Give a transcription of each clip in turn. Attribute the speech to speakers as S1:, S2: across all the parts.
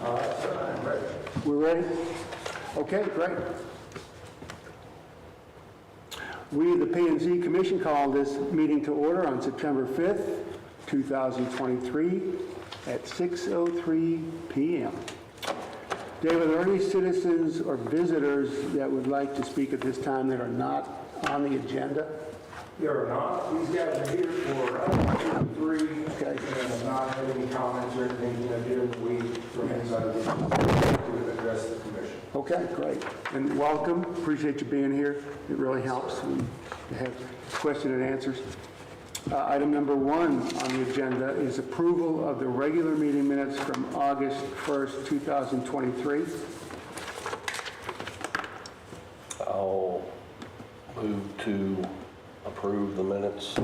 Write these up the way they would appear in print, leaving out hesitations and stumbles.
S1: All right, sir, I'm ready.
S2: We're ready? Okay, great. We, the P&Z Commission, call this meeting to order on September 5th, 2023 at 6:03 p.m. David, are there any citizens or visitors that would like to speak at this time that are not on the agenda?
S1: There are not. These guys are here for 2 or 3,
S2: Okay.
S1: and not have any comments or anything, during the week from inside of the to address the commission.
S2: Okay, great. And welcome. Appreciate you being here. It really helps when you have question and answers. Item number 1 on the agenda is approval of the regular meeting minutes from August 1st, 2023.
S3: I'll move to approve the minutes.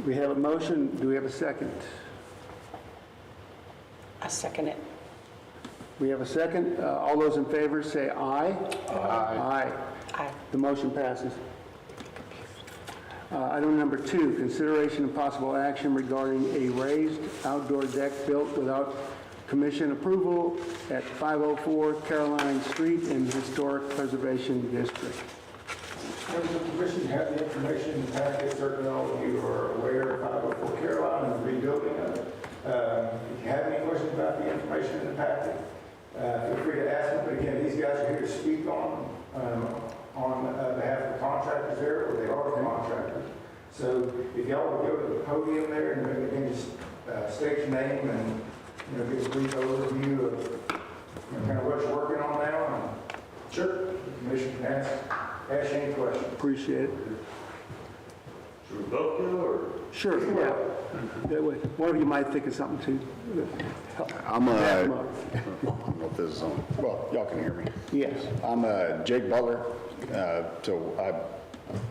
S2: We have a motion. Do we have a second?
S4: I second it.
S2: We have a second. All those in favor say aye. Aye.
S4: Aye.
S2: The motion passes. Item number 2, consideration and possible action regarding a raised outdoor deck built without commission approval at 504 Caroline Street in the Historic Preservation District.
S1: Members of the commission have the information in the packet. Certainly all of you are aware of 504 Caroline and the rebuilding of it. If you have any questions about the information in the packet, feel free to ask them. But again, these guys are here to speak on behalf of the contractors there, or they are the contractors. So if y'all would go to the podium there and maybe just state your name and give a brief overview of kind of what you're working on now. And sure, the commission can ask any questions.
S2: Appreciate it.
S1: Should we both do or?
S2: Sure, yeah. That way, one of you might think of something too.
S5: I'm
S2: Back 'em
S5: I
S2: up.
S5: don't know if this is on. Well, y'all can hear me.
S2: Yes.
S5: I'm Jake Butler.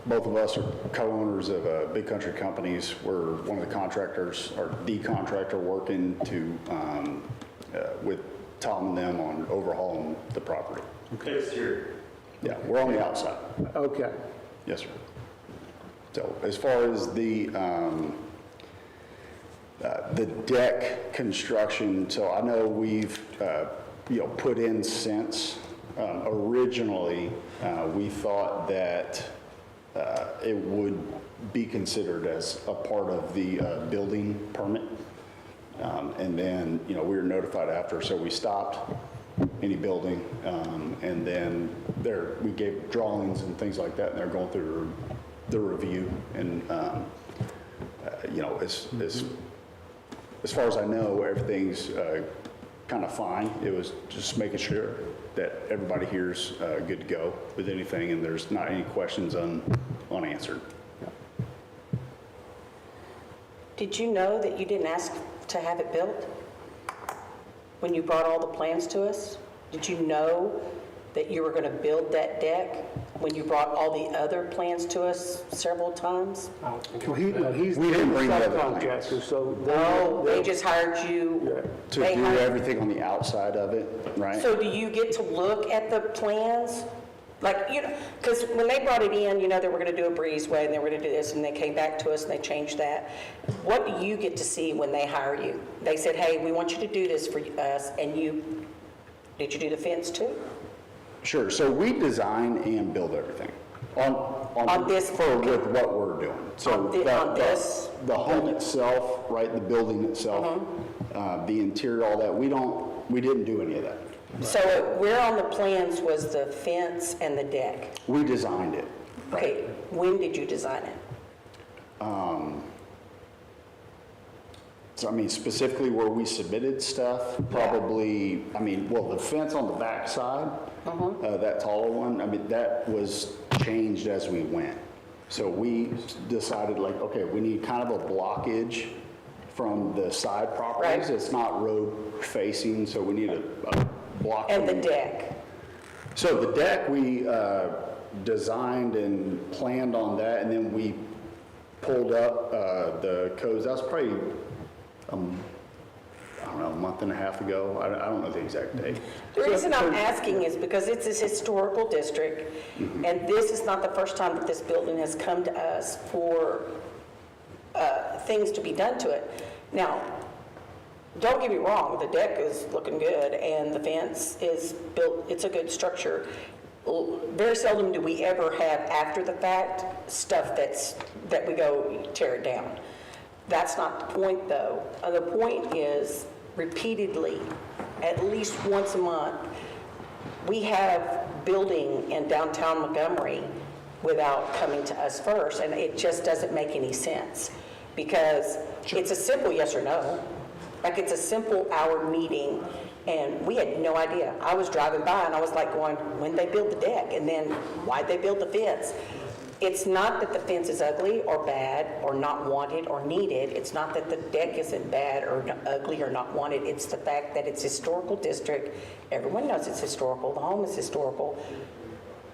S5: Both of us are co-owners of Big Country Companies. We're one of the contractors, or the contractor working to with Tom and them on overhauling the property.
S1: Exterior.
S5: Yeah, we're on the outside.
S2: Okay.
S5: Yes, sir. So as far as the deck construction, so I know we've put in since originally we thought that it would be considered as a part of the building permit, and then we were notified after, so we stopped any building, and then we gave drawings and things like that, and they're going through the review, and as far as I know, everything's kind of fine. It was just making sure that everybody here's good to go with anything, and there's not any questions unanswered.
S4: Did you know that you didn't ask to have it built? When you brought all the plans to us? Did you know that you were going to build that deck when you brought all the other plans to us several times?
S2: Well, he's
S5: We didn't bring the other
S2: subcontractor,
S5: plans.
S2: so
S4: No, they just hired you.
S5: To
S4: They
S5: do
S4: hired-
S5: everything on the outside of it, right?
S4: So do you get to look at the plans? Like, because when they brought it in, they were going to do a breezeway and they were going to do this, and they came back to us and they changed that. What do you get to see when they hire you? They said, hey, we want you to do this for us, and did you do the fence too?
S5: Sure. So we design and build everything
S4: On this-
S5: with what we're doing. So
S4: On this
S5: the home itself, right? The building itself, the interior, all that. We didn't do any of that.
S4: So where on the plans was the fence and the deck?
S5: We designed it.
S4: Okay, when did you design it?
S5: So I mean, specifically where we submitted stuff, probably. The fence on the back side, that taller one. That was changed as we went. So we decided, okay, we need kind of a blockage from the side properties.
S4: Right.
S5: It's not road facing, so we need a block.
S4: And the
S5: from-
S4: deck?
S5: So the deck, we designed and planned on that, and then we pulled up the codes. That was probably, I don't know, a month and a half ago. I don't know the exact date.
S4: The reason I'm asking is because it's this historical district, and this is not the first time that this building has come to us for things to be done to it. Now, don't get me wrong, the deck is looking good and the fence is built, it's a good structure. Very seldom do we ever have after the fact stuff that we go tear it down. That's not the point though. The point is repeatedly, at least once a month, we have building in downtown Montgomery without coming to us first, and it just doesn't make any sense because it's a simple yes or no. Like it's a simple hour meeting, and we had no idea. I was driving by and I was like going, when they build the deck, and then why'd they build the fence? It's not that the fence is ugly or bad or not wanted or needed. It's not that the deck isn't bad or ugly or not wanted. It's the fact that it's historical district. Everyone knows it's historical. The home is historical.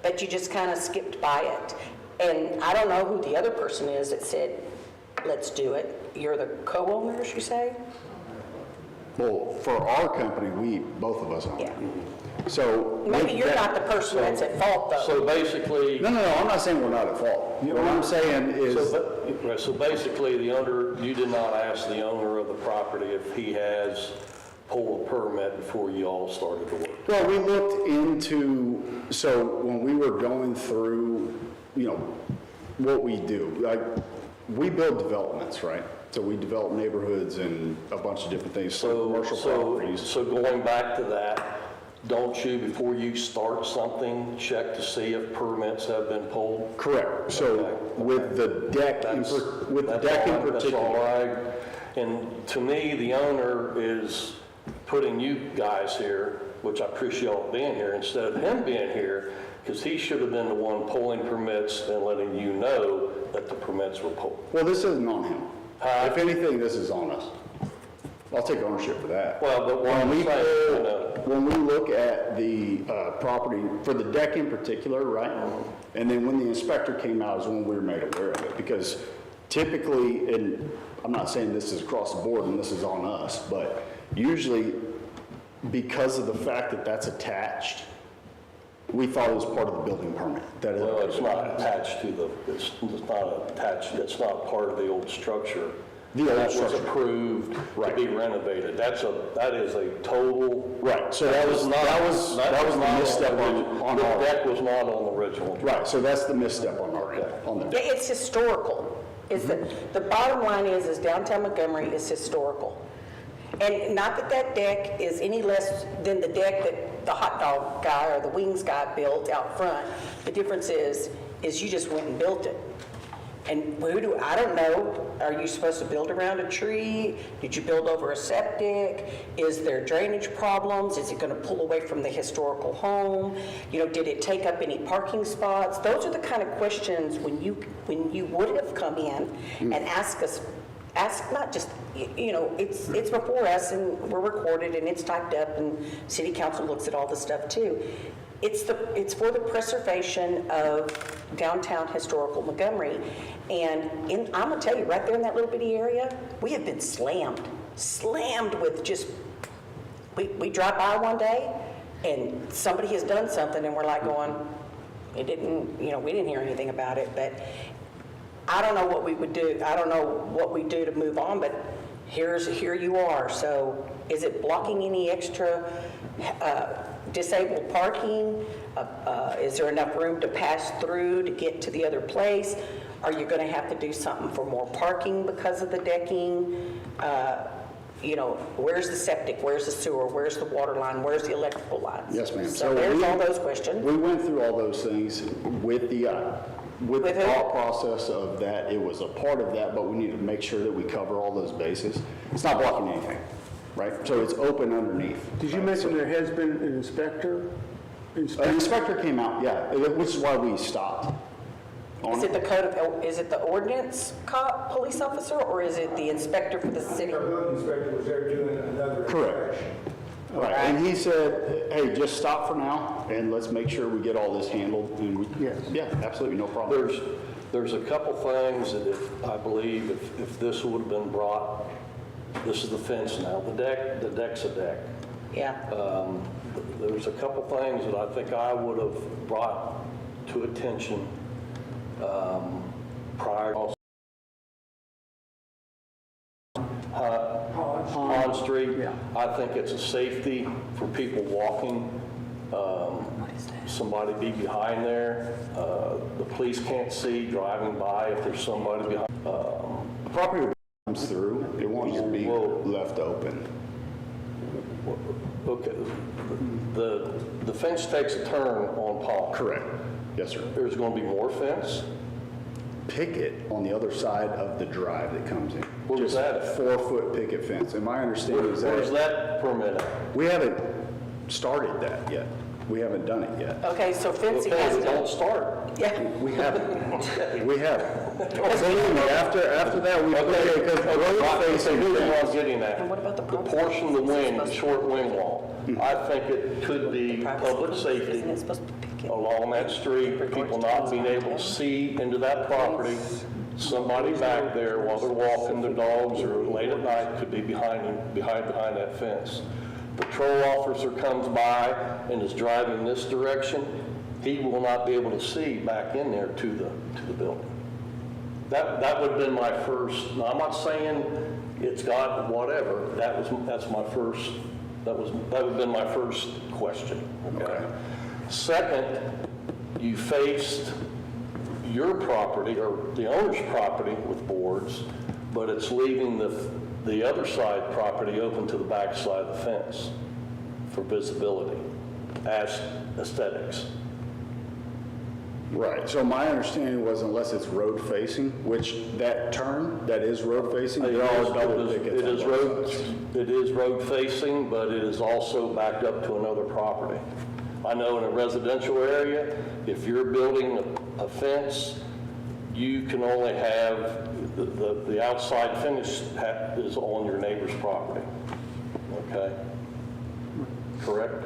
S4: But you just kind of skipped by it. And I don't know who the other person is that said, let's do it. You're the co-owners, you say?
S5: Well, for our company, both of us own it.
S4: Yeah.
S5: So.
S4: Maybe you're not the person that's at fault, though.
S3: So basically,
S5: No, I'm not saying we're not at fault. What I'm saying is,
S3: so basically, the owner, you did not ask the owner of the property if he has pulled a permit before you all started the work.
S5: well, we looked into, so when we were going through, what we do, like, we build developments, right? So we develop neighborhoods and a bunch of different things, so commercial properties.
S3: So going back to that, don't you, before you start something, check to see if permits have been pulled?
S5: Correct. So
S3: Okay.
S5: with the deck, in
S3: That's all
S5: particular.
S3: and to me, the owner is putting you guys here, which I appreciate y'all being here, instead of him being here, because he should have been the one pulling permits and letting you know that the permits were pulled.
S5: Well, this isn't on him. If anything, this is on us. I'll take ownership for that.
S3: Well, but what I'm saying,
S5: When we look at the property, for the deck in particular, right? And then when the inspector came out is when we were made aware of it. Because typically, and I'm not saying this is across the board and this is on us, but usually because of the fact that that's attached, we thought it was part of the building permit.
S3: well, it's not attached to the, it's not attached, it's not part of the old structure.
S5: The old
S3: That was
S5: structure.
S3: approved to
S5: Right.
S3: be renovated. That is a total.
S5: Right, so that was the misstep on
S3: The
S5: our,
S3: deck was not on the original.
S5: right, so that's the misstep on our end, on the
S4: Yeah,
S5: deck.
S4: it's historical. Is the bottom line is downtown Montgomery is historical. And not that that deck is any less than the deck that the hot dog guy or the wings guy built out front. The difference is you just went and built it. And I don't know, are you supposed to build around a tree? Did you build over a septic? Is there drainage problems? Is it gonna pull away from the historical home? Did it take up any parking spots? Those are the kind of questions when you would have come in and ask not just, it's before us and we're recorded and it's typed up and city council looks at all the stuff too. It's for the preservation of downtown historical Montgomery. And I'm gonna tell you, right there in that little bitty area, we have been slammed with just, we drive by one day and somebody has done something and we're like going, we didn't hear anything about it, but I don't know what we would do. I don't know what we do to move on, but here you are. So is it blocking any extra disabled parking? Is there enough room to pass through to get to the other place? Are you going to have to do something for more parking because of the decking? Where's the septic? Where's the sewer? Where's the water line? Where's the electrical lines?
S5: Yes, ma'am.
S4: So there's all those questions.
S5: We went through all those things with the
S4: With who?
S5: thought process of that. It was a part of that, but we need to make sure that we cover all those bases. It's not blocking anything, right? So it's open underneath.
S2: Did you mention there has been an inspector?
S5: An inspector came out, yeah, which is why we stopped.
S4: Is it the ordinance cop, police officer, or is it the inspector for the city?
S1: Our building inspector was there doing another
S5: Correct.
S1: inspection.
S5: Right, and he said, hey, just stop for now, and let's make sure we get all this handled. And
S2: Yes.
S5: Yeah, absolutely, no problem.
S3: There's a couple things that I believe if this would have been brought, this is the fence now, the deck's a deck.
S4: Yeah.
S3: There's a couple things that I think I would have brought to attention prior. On Street. Street.
S2: Yeah.
S3: I think it's a safety for people walking. Somebody be behind there. The police can't see driving by if there's somebody behind.
S5: The property comes through, it won't just be left open.
S3: Okay, the fence takes a turn on Palm.
S5: Correct. Yes, sir.
S3: There's going to be more fence?
S5: Picket on the other side of the drive that comes in.
S3: Where was
S5: Just
S3: that at?
S5: 4-foot picket fence. And my understanding is
S3: Where's
S5: that
S3: that permit at?
S5: we haven't started that yet. We haven't done it yet.
S4: Okay, so fencing
S3: Okay,
S4: has
S3: we don't
S4: to,
S3: start.
S4: yeah.
S5: We haven't. We haven't. Believe me, after that, we put
S3: Okay,
S5: it, because road facing
S3: here's what I'm
S5: fence.
S3: getting at.
S4: And what about the
S3: The
S4: property?
S3: portion of the wing, the short wing wall,
S5: Hmm.
S3: I think it could be public safety
S4: Isn't it supposed to be picket?
S3: along that street, people not being able to see into that property. Somebody back there while they're walking their dogs or late at night could be behind that fence. Patrol officer comes by and is driving this direction, he will not be able to see back in there to the building. That would have been my first, now, I'm not saying it's got whatever, that would have been my first question, okay? Second, you faced your property, or the owner's property with boards, but it's leaving the other side property open to the back side of the fence for visibility, as aesthetics.
S5: Right, so my understanding was unless it's road facing, which that turn, that is road facing, there are double pickets on both sides.
S3: It is road facing, but it is also backed up to another property. I know in a residential area, if you're building a fence, you can only have, the outside finish is on your neighbor's property, okay? Correct?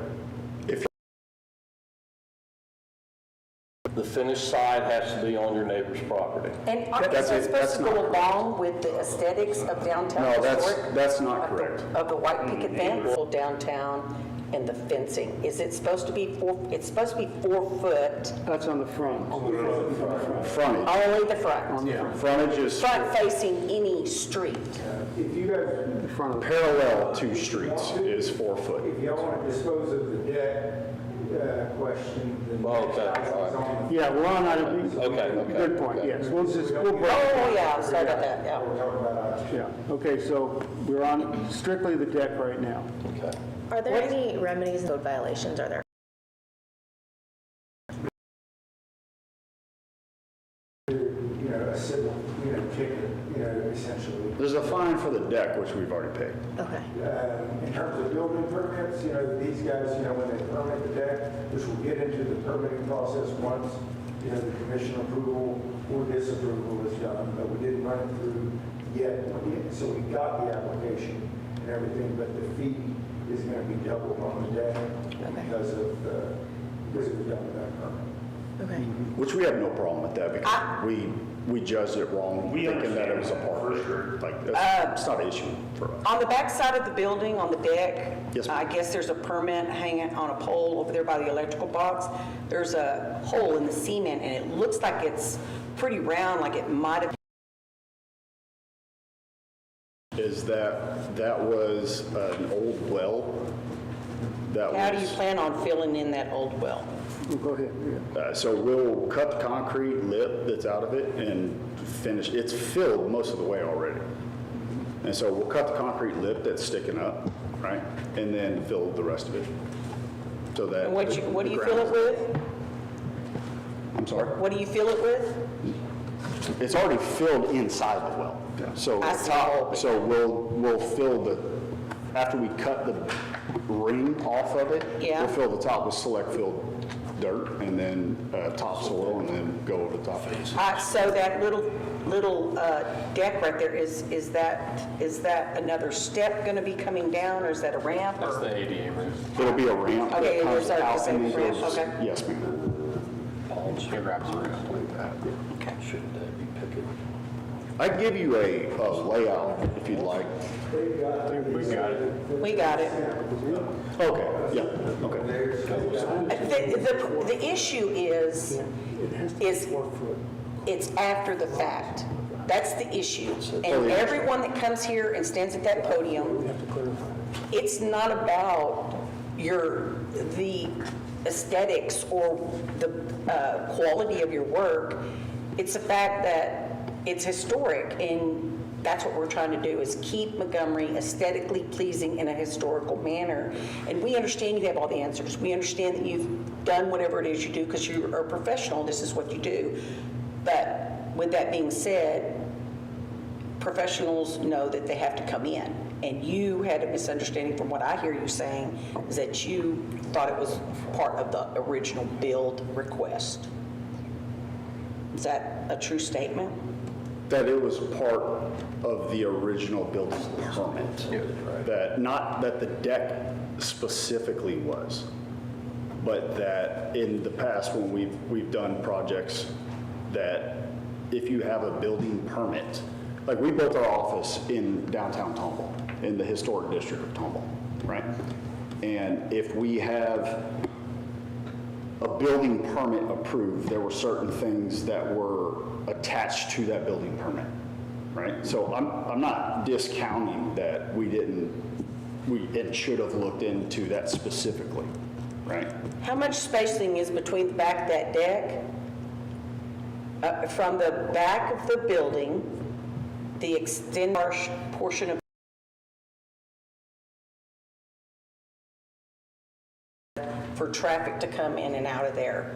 S3: The finished side has to be on your neighbor's property.
S4: And aren't
S5: That's
S4: those
S5: it.
S4: supposed
S5: That's
S4: to
S5: not
S4: go
S5: correct.
S4: along with the aesthetics of downtown
S5: No,
S4: historic?
S5: that's not correct.
S4: Of the white picket fence? Downtown and the fencing, is it supposed to be it's supposed to be 4 foot,
S2: That's on the front.
S5: Frontage,
S4: only the front?
S2: Yeah.
S5: frontage is
S4: Front facing any street?
S1: If you guys,
S2: The front of the
S5: parallel to streets is 4 foot.
S1: if y'all want to dispose of the deck question, then.
S3: Okay, all right.
S1: it's on the-
S2: Yeah, we're on item,
S3: Okay.
S2: good point, yes. We'll break.
S4: Oh, yeah, sorry about that, yeah.
S1: We're talking about
S2: Yeah, okay, so we're on strictly the deck right now.
S3: Okay.
S6: Are there any remedies, code violations, are there?
S1: a civil, ticket, essentially.
S5: There's a fine for the deck, which we've already paid.
S6: Okay.
S1: In terms of building permits, these guys, when they permit the deck, which will get into the permitting process once, the commission approval or disapproval is done, but we didn't run it through yet. So we got the application and everything, but the fee is going to be doubled on the deck because it was done without permit.
S6: Okay.
S5: Which we have no problem with that because we judged it wrong, thinking that it was a part of it. Like, it's not an issue for us.
S4: On the back side of the building, on the deck,
S5: Yes, ma'am.
S4: I guess there's a permit hanging on a pole over there by the electrical box. There's a hole in the cement, and it looks like it's pretty round, like it might have.
S5: Is that was an old well that
S4: How do you
S5: was,
S4: plan on filling in that old well?
S2: Well, go ahead, yeah.
S5: so we'll cut the concrete lip that's out of it and finish, it's filled most of the way already. And so we'll cut the concrete lip that's sticking up, right? And then fill the rest of it. So that.
S4: And what do
S5: the
S4: you fill it
S5: ground-
S4: with?
S5: I'm sorry?
S4: What do you fill it with?
S5: It's already filled inside the well. So
S4: I
S5: the
S4: see.
S5: top, so we'll fill after we cut the ring off of it,
S4: Yeah.
S5: we'll fill the top with select filled dirt and then topsoil and then go over the top.
S4: So that little deck right there, is that another step going to be coming down, or is that a ramp?
S7: That's the ADA roof.
S5: It'll be a ramp that
S4: Okay,
S5: comes
S4: there's a
S5: out and then
S4: ramp,
S5: goes.
S4: okay.
S5: Yes, ma'am.
S7: It wraps around like that.
S4: Okay.
S3: Shouldn't that be picket?
S5: I'd give you a layout if you'd like.
S7: We got it.
S4: We got it.
S5: Okay, yeah, okay.
S4: The issue is it's after the fact. That's the issue. And everyone that comes here and stands at that podium it's not about the aesthetics or the quality of your work. It's the fact that it's historic, and that's what we're trying to do, is keep Montgomery aesthetically pleasing in a historical manner. And we understand you have all the answers. We understand that you've done whatever it is you do because you are a professional. This is what you do. But with that being said, professionals know that they have to come in. And you had a misunderstanding from what I hear you saying, is that you thought it was part of the original build request. Is that a true statement?
S5: That it was part of the original building permit. That, not that the deck specifically was, but that in the past when we've done projects, that if you have a building permit, like we built our office in downtown Tomball, in the historic district of Tomball, right? And if we have a building permit approved, there were certain things that were attached to that building permit, right? So I'm not discounting that we should have looked into that specifically, right?
S4: How much spacing is between the back of that deck? From the back of the building, the extended portion of for traffic to come in and out of there?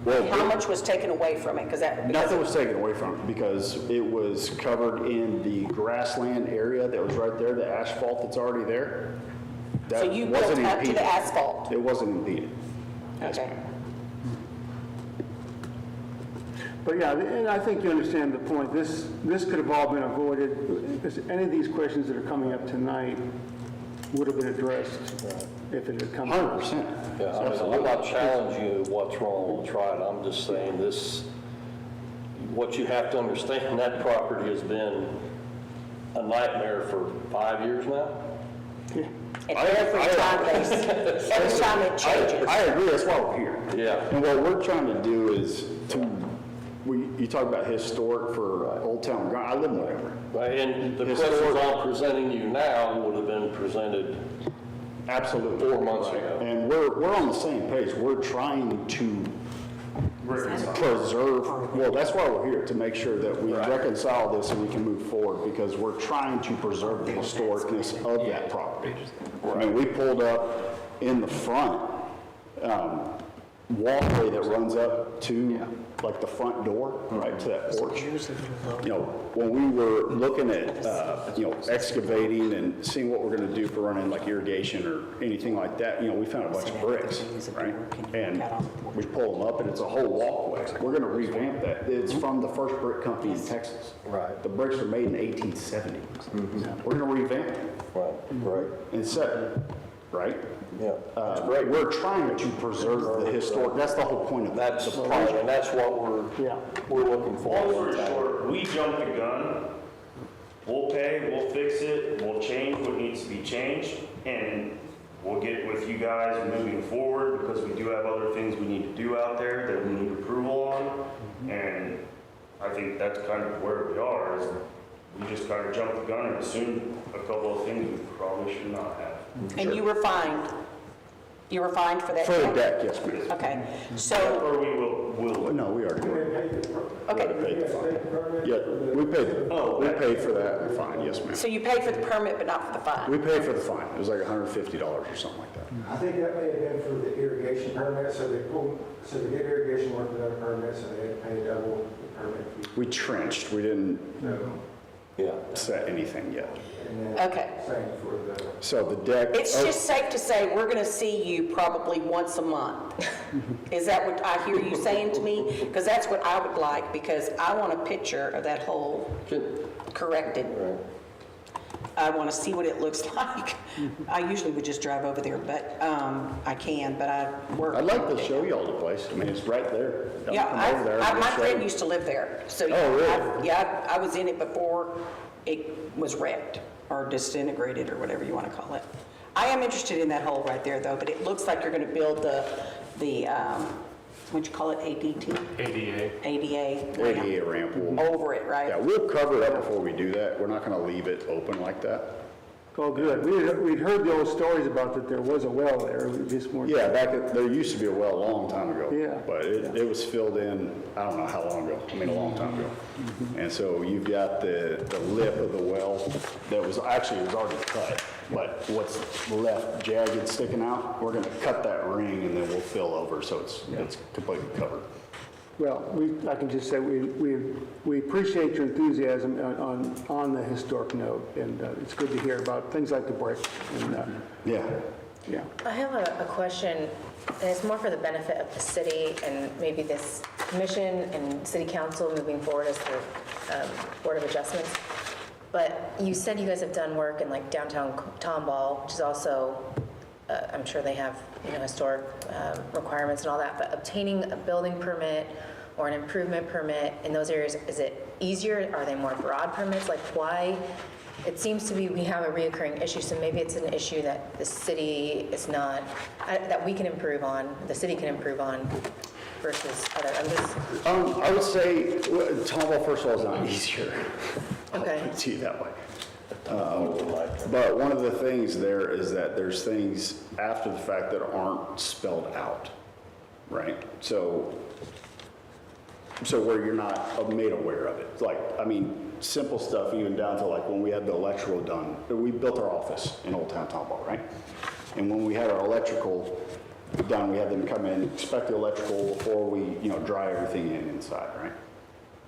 S5: Well,
S4: How much was taken away from it?
S5: nothing was taken away from it because it was covered in the grassland area that was right there, the asphalt that's already there. That
S4: So you built
S5: wasn't
S4: up to
S5: impeded.
S4: the asphalt?
S5: It wasn't impeded.
S4: Okay.
S2: But yeah, and I think you understand the point. This could have all been avoided. Because any of these questions that are coming up tonight would have been addressed if it had come up.
S5: 100%.
S3: Yeah, I mean, I'm not challenging you what's wrong, we'll try it. I'm just saying this, what you have to understand, that property has been a nightmare for 5 years now.
S4: And every time it changes.
S5: I agree, that's why we're here.
S3: Yeah.
S5: And what we're trying to do is you talk about historic for Old Town Ground, I live in Montgomery.
S3: Right, and the questions I'm presenting you now would have been presented
S5: Absolutely.
S3: 4 months ago.
S5: And we're on the same page. We're trying to preserve, well, that's why we're here, to make sure that we reconcile this and we can move forward, because we're trying to preserve the historicness of that property. I mean, we pulled up in the front, walkway that runs up to like the front door, right to that porch. You know, when we were looking at, excavating and seeing what we're going to do for running like irrigation or anything like that, we found a bunch of bricks, right? And we pull them up and it's a whole walkway. We're going to revamp that. It's from the first brick company in Texas.
S3: Right.
S5: The bricks were made in 1870. We're going to revamp it
S3: Right.
S5: and set it, right?
S3: Yeah.
S5: We're trying to preserve the historic, that's the whole point of that.
S3: That's the point, and that's what we're looking for.
S8: Long story short, we jumped the gun. We'll pay, we'll fix it, we'll change what needs to be changed, and we'll get with you guys moving forward, because we do have other things we need to do out there that we need approval on. And I think that's kind of where we are, is we just kind of jumped the gun and assumed a couple of things we probably should not have.
S4: And you were fined? You were fined for that?
S5: For the deck, yes, ma'am.
S4: Okay, so,
S8: Or we will.
S5: No, we already did.
S4: okay,
S5: Paid the fine. Yeah, we paid for that fine, yes, ma'am.
S4: so you paid for the permit but not for the fine?
S5: We paid for the fine. It was like $150 or something like that.
S1: I think that may have been for the irrigation permit, so they get irrigation work without a permit, so they had to pay double the permit fee.
S5: We trenched, we didn't set anything yet.
S1: And then
S4: Okay.
S1: same for the,
S5: So the deck.
S4: It's just safe to say we're going to see you probably once a month. Is that what I hear you saying to me? Because that's what I would like, because I want a picture of that hole corrected. I want to see what it looks like. I usually would just drive over there, but I can, but I work.
S5: I'd like to show y'all the place. I mean, it's right there. Don't
S4: Yeah,
S5: come over there,
S4: my
S5: we'll show
S4: friend
S5: you.
S4: used to live there, so.
S5: Oh, really?
S4: I was in it before it was wrecked or disintegrated or whatever you want to call it. I am interested in that hole right there though, but it looks like you're going to build the what'd you call it, ADT? ADA
S5: ADA ramp.
S4: over it, right?
S5: Yeah, we'll cover it up before we do that. We're not going to leave it open like that.
S2: Oh, good. We'd heard the old stories about that there was a well there, we just weren't.
S5: Yeah, there used to be a well a long time ago.
S2: Yeah.
S5: But it was filled in, I don't know how long ago, I mean, a long time ago. And so you've got the lip of the well that was, actually it was already cut, but what's left jagged sticking out, we're gonna cut that ring and then we'll fill over so it's completely covered.
S2: Well, I can just say we appreciate your enthusiasm on the historic note, and it's good to hear about things like the brick. And,
S5: Yeah.
S2: yeah.
S6: I have a question, and it's more for the benefit of the city and maybe this commission and city council moving forward as the Board of Adjustments. But you said you guys have done work in like downtown Tomball, which is also, I'm sure they have, historic requirements and all that, but obtaining a building permit or an improvement permit in those areas, is it easier? Are they more broad permits? Like why? It seems to be we have a reoccurring issue, so maybe it's an issue that the city is not, that we can improve on, the city can improve on versus other,
S5: I would say, Tomball, first of all, is not easier.
S6: Okay.
S5: I'll put it to you that way. But one of the things there is that there's things after the fact that aren't spelled out, right? So where you're not made aware of it. Like, I mean, simple stuff, even down to like when we had the electrical done, we built our office in Old Town Tomball, right? And when we had our electrical done, we had them come in, inspect the electrical before we, dry everything inside, right?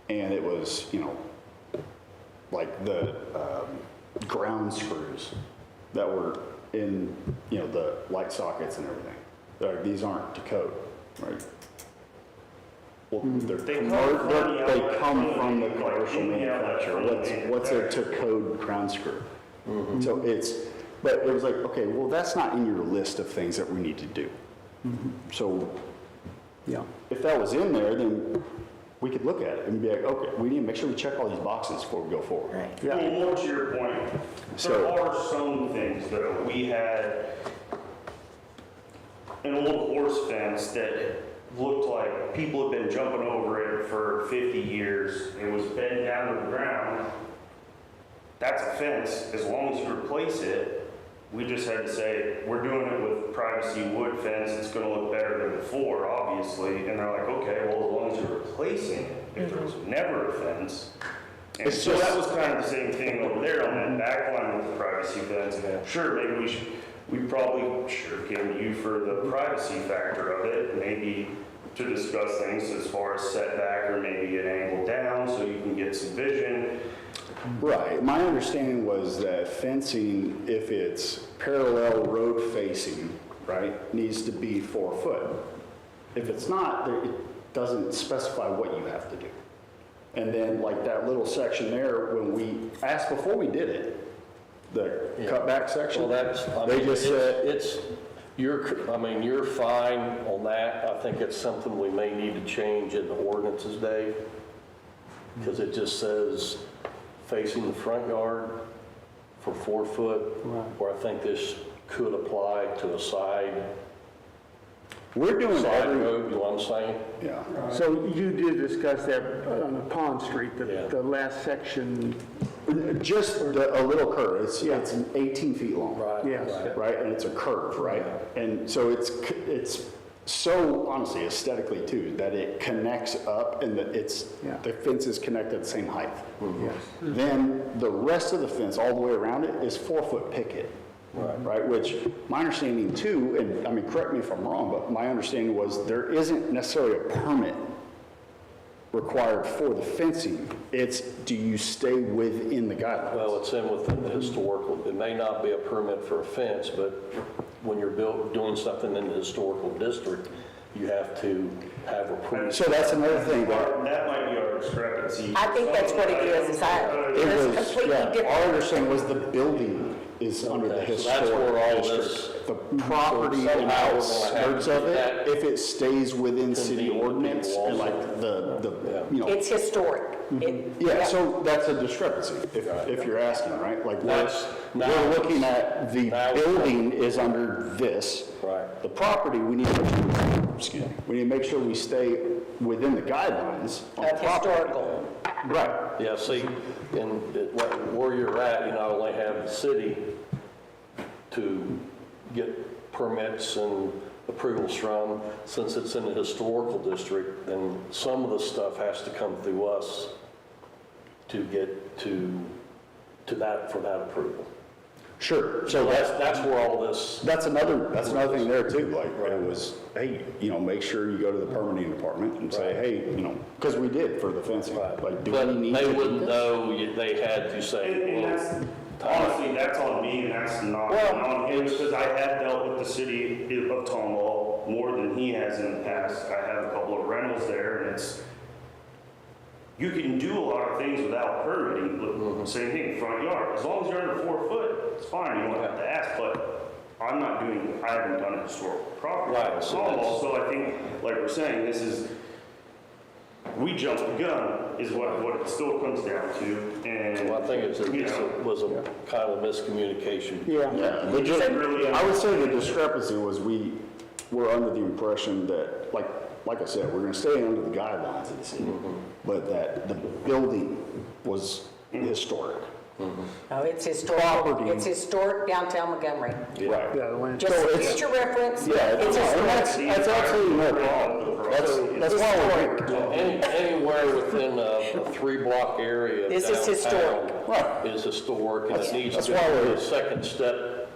S5: And it was, like the ground screws that were in, the light sockets and everything. These aren't to code, right? Well, they come from the commercial manufacturer. What's a to code ground screw? So but it was like, okay, well, that's not in your list of things that we need to do. So
S2: Yeah.
S5: if that was in there, then we could look at it and be like, okay, we need to make sure we check all these boxes before we go forward.
S6: right.
S8: Well, more to your point, there are some things that we had an old horse fence that looked like people had been jumping over it for 50 years. It was bent down to the ground. That's a fence. As long as you replace it, we just had to say, we're doing it with privacy wood fence. It's going to look better than before, obviously. And they're like, okay, well, as long as you're replacing it, if there was never a fence. And so that was kind of the same thing over there on that back line with the privacy fence. Sure, maybe we probably should have came to you for the privacy factor of it, maybe to discuss things as far as setback or maybe an angle down so you can get some vision.
S5: Right. My understanding was that fencing, if it's parallel road facing, right, needs to be 4 foot. If it's not, it doesn't specify what you have to do. And then like that little section there, when we asked before we did it, the cutback section,
S3: Well,
S5: they just said,
S3: you're fine on that. I think it's something we may need to change in the ordinances, Dave, because it just says facing the front yard for 4 foot, where I think this could apply to a side
S5: we're doing
S3: road, you know what I'm saying?
S5: Yeah.
S2: So you did discuss that on Pond Street,
S3: Yeah.
S2: the last section.
S5: Just a little curve. It's 18 feet long.
S3: Right.
S2: Yes.
S5: Right, and it's a curve, right? And so it's so honestly aesthetically too that it connects up and that the fence is connected at the same height.
S2: Yes.
S5: Then the rest of the fence all the way around it is 4 foot picket. Right, which my understanding too, and I mean, correct me if I'm wrong, but my understanding was there isn't necessarily a permit required for the fencing. It's, do you stay within the guidelines?
S3: Well, it's within the historical, it may not be a permit for a fence, but when you're doing something in the historical district, you have to have a permit.
S5: So that's another thing
S8: That might be our discrepancy.
S4: I think that's what it is. It's completely different.
S5: our understanding was the building is under the
S3: Okay, so that's where
S5: historic
S3: all
S5: district.
S3: this-
S5: The property
S3: So
S5: and
S3: somehow we're gonna have
S5: outskirts
S3: to
S5: of
S3: do
S5: it,
S3: that.
S5: if it stays within city
S3: Convene the
S5: ordinance
S3: people
S5: and
S3: also.
S5: like the
S4: It's historic.
S5: Yeah, so that's a discrepancy, if you're asking, right? Like, we're looking at the building is under this.
S3: Right.
S5: The property, we need to make sure we stay within the guidelines on
S4: Of
S5: property.
S4: historical.
S5: Right.
S3: Yeah, see, where you're at, you not only have the city to get permits and approvals from, since it's in the historical district, then some of the stuff has to come through us to get to that, for that approval.
S5: Sure.
S3: So that's where all this,
S5: That's another thing there too, like, it was, hey, make sure you go to the permitting department and say, hey, because we did for the fencing. Like, do
S3: but
S5: we need to
S3: they
S5: do
S3: wouldn't
S5: this?
S3: know, they had to say,
S8: And
S3: well,
S8: that's, honestly, that's on me, and that's not on him, because I have dealt with the city of Tomball more than he has in the past. I have a couple of rentals there, and you can do a lot of things without permitting. Look, same thing, front yard. As long as you're under 4 foot, it's fine, you don't have to ask, but I haven't done a historical property.
S3: Right, so
S8: Tomball, so I think, like we're saying, we jumped the gun, is what it still comes down to, and.
S3: well, I think it was a kind of miscommunication.
S2: Yeah.
S5: Yeah, but just, I would say the discrepancy was we were under the impression that, like I said, we're gonna stay under the guidelines of the city, but that the building was historic.
S4: No, it's historic.
S5: Property.
S4: It's historic downtown Montgomery.
S5: Right.
S2: Yeah, the land.
S4: Just
S5: So
S4: for
S5: it's-
S4: future reference.
S5: Yeah,
S4: it's
S5: and
S4: historic.
S5: that's absolutely no problem. That's why we're here.
S3: Anywhere within a 3-block area of
S4: This is historic.
S5: Right.
S3: is historic, and it needs
S5: That's
S3: to
S5: why
S3: be
S5: we're-
S3: a second step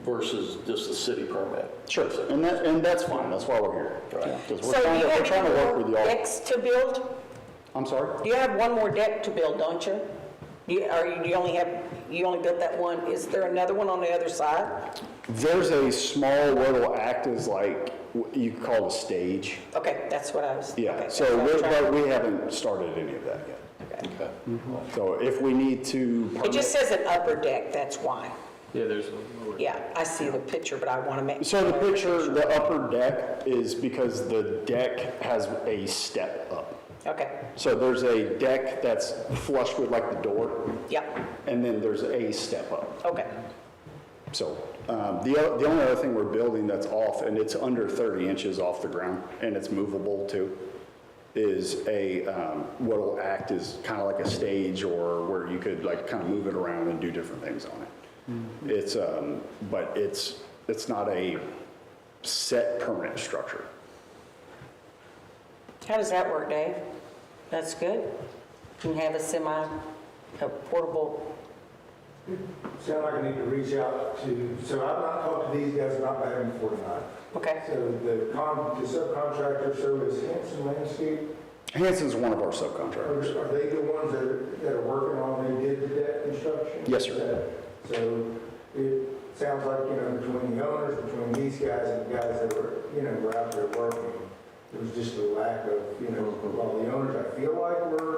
S3: versus just a city permit.
S5: Sure, and that's fine, that's why we're here.
S3: Right.
S5: 'Cause
S4: So do you
S5: we're
S4: have
S5: trying to work
S4: any
S5: with
S4: more
S5: y'all.
S4: decks to build?
S5: I'm sorry?
S4: You have one more deck to build, don't you? You only built that one. Is there another one on the other side?
S5: There's a small what'll act as like, you could call it a stage.
S4: Okay, that's what I was.
S5: Yeah,
S4: okay,
S5: so
S4: that's what I was trying-
S5: but we haven't started any of that yet.
S3: Okay.
S5: So if we need to.
S4: It just says an upper deck, that's why.
S7: Yeah, there's a lower.
S4: Yeah, I see the picture, but I want to make.
S5: So the picture, the upper deck is because the deck has a step up.
S4: Okay,
S5: So there's a deck that's flush with like the door,
S4: yep,
S5: and then there's a step up.
S4: okay.
S5: So the only other thing we're building that's off, and it's under 30 inches off the ground, and it's movable too, is what'll act as kind of like a stage, or where you could like kind of move it around and do different things on it. It's but it's not a set permanent structure.
S4: How does that work, Dave? That's good? You can have a portable,
S1: Sound like I need to reach out to, so I've not talked to these guys about that before tonight.
S4: okay.
S1: So the subcontractor, so is Hanson Landscape,
S5: Hanson's one of our subcontractors.
S1: are they the ones that are working on, they did the deck construction?
S5: Yes, sir.
S1: So it sounds like, between the owners, between these guys and the guys that were, were out there working, there was just a lack of, while the owners, I feel like were,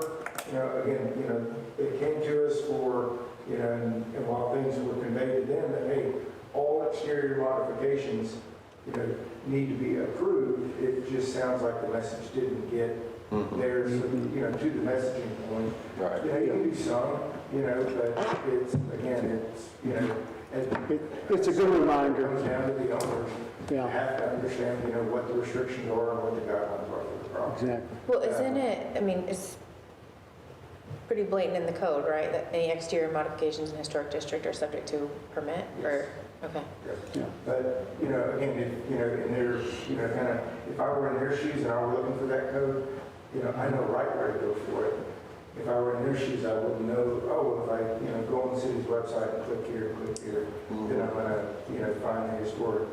S1: again, they came to us for, and while things were conveyed to them that, hey, all exterior modifications, need to be approved, it just sounds like the message didn't get there, so, to the messaging point.
S3: Right.
S1: You can do some, but it's, again,
S2: It's a good
S1: it
S2: reminder.
S1: comes down to the owners.
S2: Yeah.
S1: Have to understand, what the restrictions are and what the guidelines are for the property.
S2: Exactly.
S6: Well, isn't it, I mean, it's pretty blatant in the code, right? That any exterior modifications in historic district are subject to permit, or, okay.
S2: Yeah.
S1: But, again, and there's, kind of, if I were in their shoes and I were looking for that code, I know right where to go for it. If I were in their shoes, I wouldn't know, if I, go on the city's website and click here, then I'm gonna, find the historic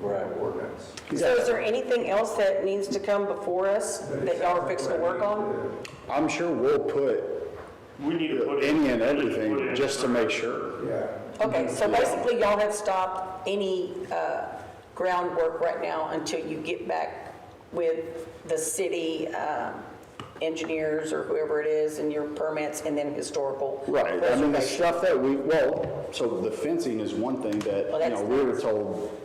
S1: ordinance.
S4: So is there anything else that needs to come before us that y'all are fixing to work on?
S5: I'm sure we'll put
S8: We need to put in.
S5: any and
S8: put
S5: everything
S8: in-
S5: just to make sure.
S1: Yeah.
S4: Okay, so basically y'all have stopped any groundwork right now until you get back with the city engineers or whoever it is and your permits and then historical
S5: Right, I mean, the
S4: preservation.
S5: stuff that so the fencing is one thing that,
S4: Well, that's
S5: we were
S4: nice.
S5: told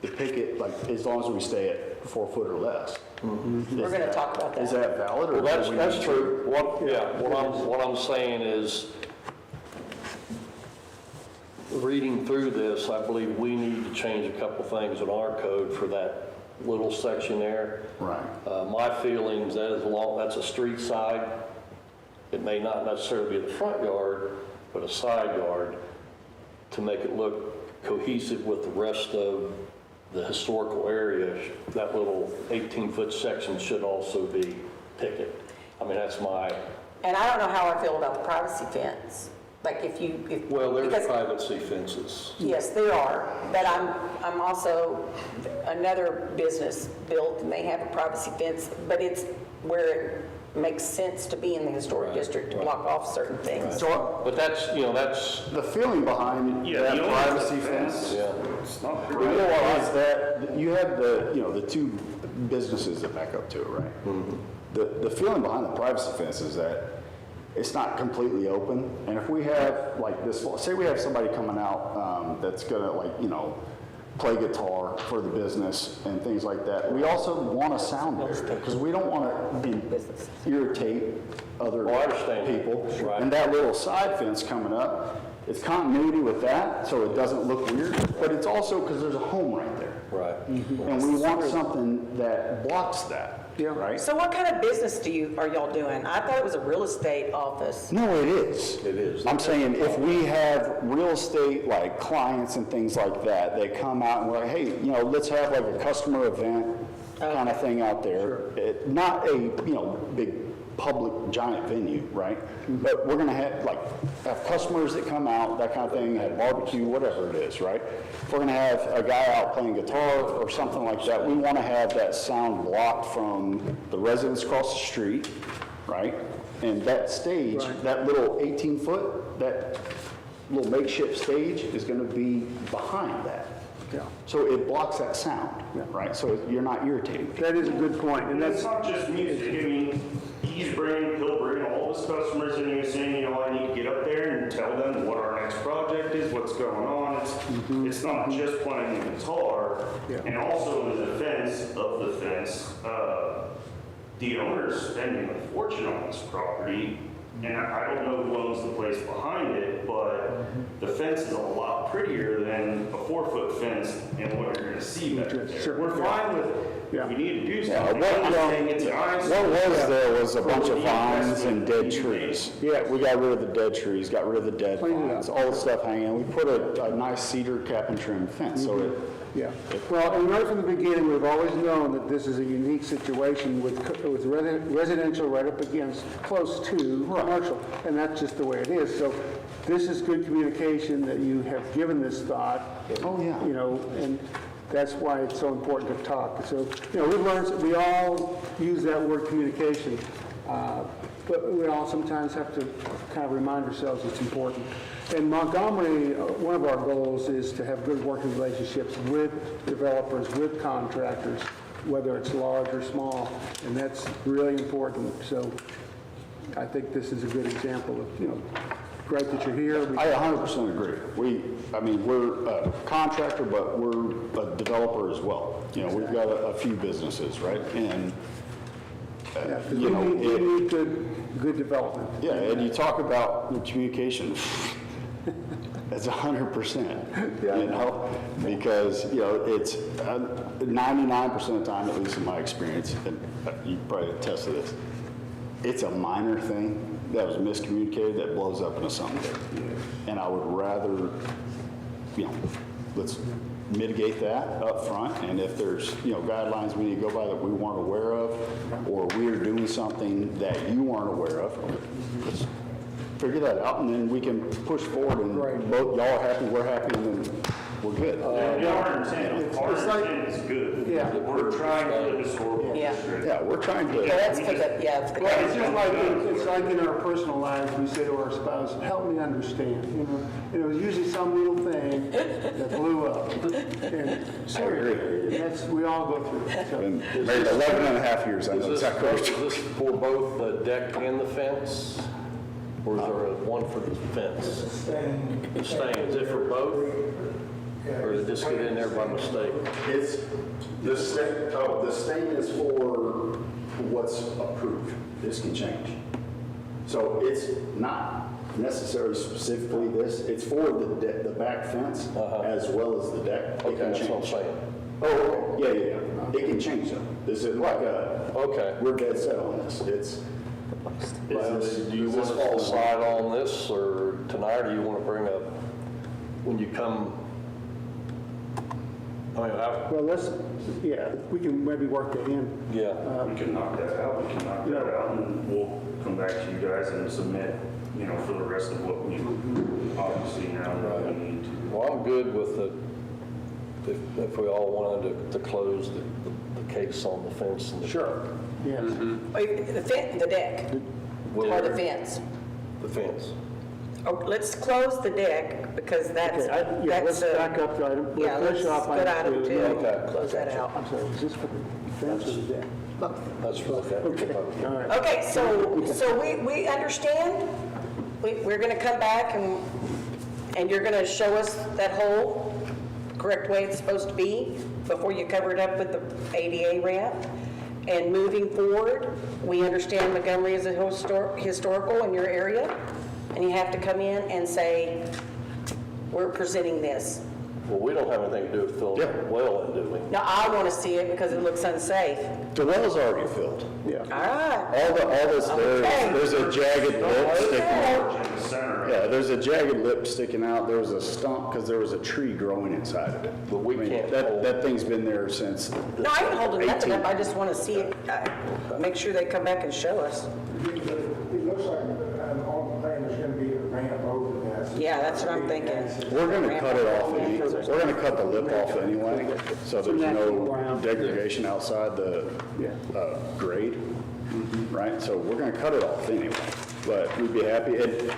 S5: the picket, like, as long as we stay at 4 foot or less.
S4: We're gonna talk about
S5: Is
S4: that.
S5: that valid, or?
S3: Well,
S5: do we
S3: that's
S5: need
S3: true. What I'm saying is, reading through this, I believe we need to change a couple things in our code for that little section there.
S5: Right.
S3: My feelings, that's a street side. It may not necessarily be the front yard, but a side yard to make it look cohesive with the rest of the historical area, that little 18-foot section should also be picket. I mean, that's my,
S4: And I don't know how I feel about the privacy fence. Like if.
S3: well, there's
S4: because-
S3: privacy fences.
S4: Yes, there are, but I'm also, another business built, and they have a privacy fence, but it's where it makes sense to be in the historic
S3: Right,
S4: district to
S3: right.
S4: block off certain things.
S5: So
S3: But that's, that's,
S5: the feeling behind
S8: Yeah,
S5: that
S8: the owner's
S5: privacy
S8: defense.
S5: fence,
S3: yeah.
S8: It's not
S5: you know what is that, you have the two businesses that back up to it, right? The feeling behind the privacy fence is that it's not completely open, and if we have like this, say we have somebody coming out that's gonna play guitar for the business and things like that, we also want a sound barrier, because we don't want to irritate other
S3: Oh, I understand.
S5: people.
S3: Right.
S5: And that little side fence coming up, it's continuity with that, so it doesn't look weird, but it's also because there's a home right there.
S3: Right.
S5: And we want something that blocks that, right?
S4: So what kind of business are y'all doing? I thought it was a real estate office.
S5: No, it is.
S3: It is.
S5: I'm saying if we have real estate like clients and things like that, they come out and we're like, hey, let's have like a customer event kind of thing out there. Not a, big public giant venue, right? But we're gonna have customers that come out, that kind of thing, have barbecue, whatever it is, right? If we're gonna have a guy out playing guitar or something like that, we wanna have that sound blocked from the residents across the street, right? And that stage, that little 18-foot, that little makeshift stage is gonna be behind that.
S2: Yeah.
S5: So it blocks that sound, right? So you're not irritating people.
S2: That is a good point, and
S8: And
S2: that's,
S8: it's not just music. I mean, he'll bring all of his customers and he was saying, I need to get up there and tell them what our next project is, what's going on. It's not just playing the guitar.
S2: Yeah.
S8: And also in the defense of the fence, the owner's spending a fortune on this property. And I don't know who owns the place behind it, but the fence is a lot prettier than a 4-foot fence and what you're gonna see back there.
S2: Sure.
S8: We're fine with,
S2: Yeah.
S8: if we need to do
S5: Yeah,
S8: something,
S5: what-
S8: I'm just saying it's nice.
S5: What was there was a bunch of
S8: the
S5: vines and
S8: investment
S5: dead
S8: you
S5: trees.
S8: made.
S5: Yeah, we got rid of the dead trees, got rid of the dead
S2: Cleaned it
S5: vines,
S2: up.
S5: all the stuff hanging. We put a nice cedar cap and trim fence, so it,
S2: yeah. Well, and right from the beginning, we've always known that this is a unique situation with residential right up against, close to commercial, and that's just the way it is. So this is good communication that you have given this thought.
S5: Oh, yeah.
S2: And that's why it's so important to talk. So, we've learned, we all use that word communication, but we all sometimes have to kind of remind ourselves it's important. In Montgomery, one of our goals is to have good working relationships with developers, with contractors, whether it's large or small, and that's really important. So I think this is a good example of, great that you're here.
S5: I 100% agree. We're a contractor, but we're a developer as well. We've got a few businesses, right? And,
S2: Yeah, 'cause we need good development.
S5: yeah, and you talk about the communication, that's 100%, because, it's 99% of the time, at least in my experience, and you probably attest to this, it's a minor thing that was miscommunicated that blows up into something big. And I would rather, let's mitigate that up front, and if there's, guidelines we need to go by that we weren't aware of, or we're doing something that you weren't aware of, let's figure that out, and then we can push forward, and both y'all are happy, we're happy, and then we're good.
S8: Our intent is good.
S2: Yeah.
S8: We're trying for the historical
S4: Yeah.
S8: district.
S5: Yeah, we're trying to.
S4: Yeah, that's for the, yeah, for the.
S2: Well, it's like in our personal lives, we say to our spouse, help me understand, And it was usually some little thing that blew up. And sorry, we all go through it. So,
S5: Been married 11 and a half years, I know
S3: Is
S5: exactly.
S3: this for both the deck and the fence? Or is there one for the fence? The stain, is it for both? Or did it just get in there by mistake?
S5: It's, the state is for what's approved. This can change. So it's not necessarily specifically this, it's for the back fence as well as the deck. It
S3: Okay,
S5: can
S3: that's what I'm
S5: change.
S3: saying.
S5: Oh, okay, yeah. It can change though. This is like
S3: Okay.
S5: we're dead set on this.
S3: Well, do you want us to decide on this or tonight, or do you want to bring up, when you come I mean,
S2: Well, we can maybe work that in.
S3: yeah,
S8: We can knock that out, and we'll come back to you guys and submit, for the rest of what we obviously now know we need to.
S3: well, I'm good with if we all wanted to close the case on the fence and the.
S2: Sure. Yes.
S4: The deck, or the fence.
S3: The fence.
S4: Oh, let's close the deck, because that's,
S2: Okay, let's back up to item.
S4: yeah,
S2: let's finish
S4: let's
S2: off
S4: good
S2: item
S4: item
S2: two.
S4: two.
S3: Okay.
S4: Close that out.
S2: I'm sorry, is this for the fence or the deck?
S3: That's for the fence.
S2: Okay, all right.
S4: Okay, so we understand, we're gonna come back and you're gonna show us that hole, correct way it's supposed to be, before you cover it up with the ADA ramp. And moving forward, we understand Montgomery is a historical in your area, and you have to come in and say, we're presenting this.
S3: Well, we don't have anything to do with filling the well in, do we?
S4: Now, I want to see it because it looks unsafe.
S5: The well's already filled.
S2: Yeah.
S4: All right.
S5: All this, there's a jagged lip sticking out.
S8: In the center.
S5: Yeah, there's a jagged lip sticking out. There was a stump because there was a tree growing inside of it.
S3: But we
S5: I mean,
S3: can't
S5: That
S3: hold-
S5: that thing's been there since.
S4: No, I ain't holding nothing up. I just want to see it, make sure they come back and show us.
S1: It looks like on the plan, there's going to be a ramp over that. So
S4: Yeah, that's what I'm thinking.
S5: We're gonna cut it off, we're gonna cut the lip off anyway, so there's no degradation outside the grade, right? So we're gonna cut it off anyway, but we'd be happy, and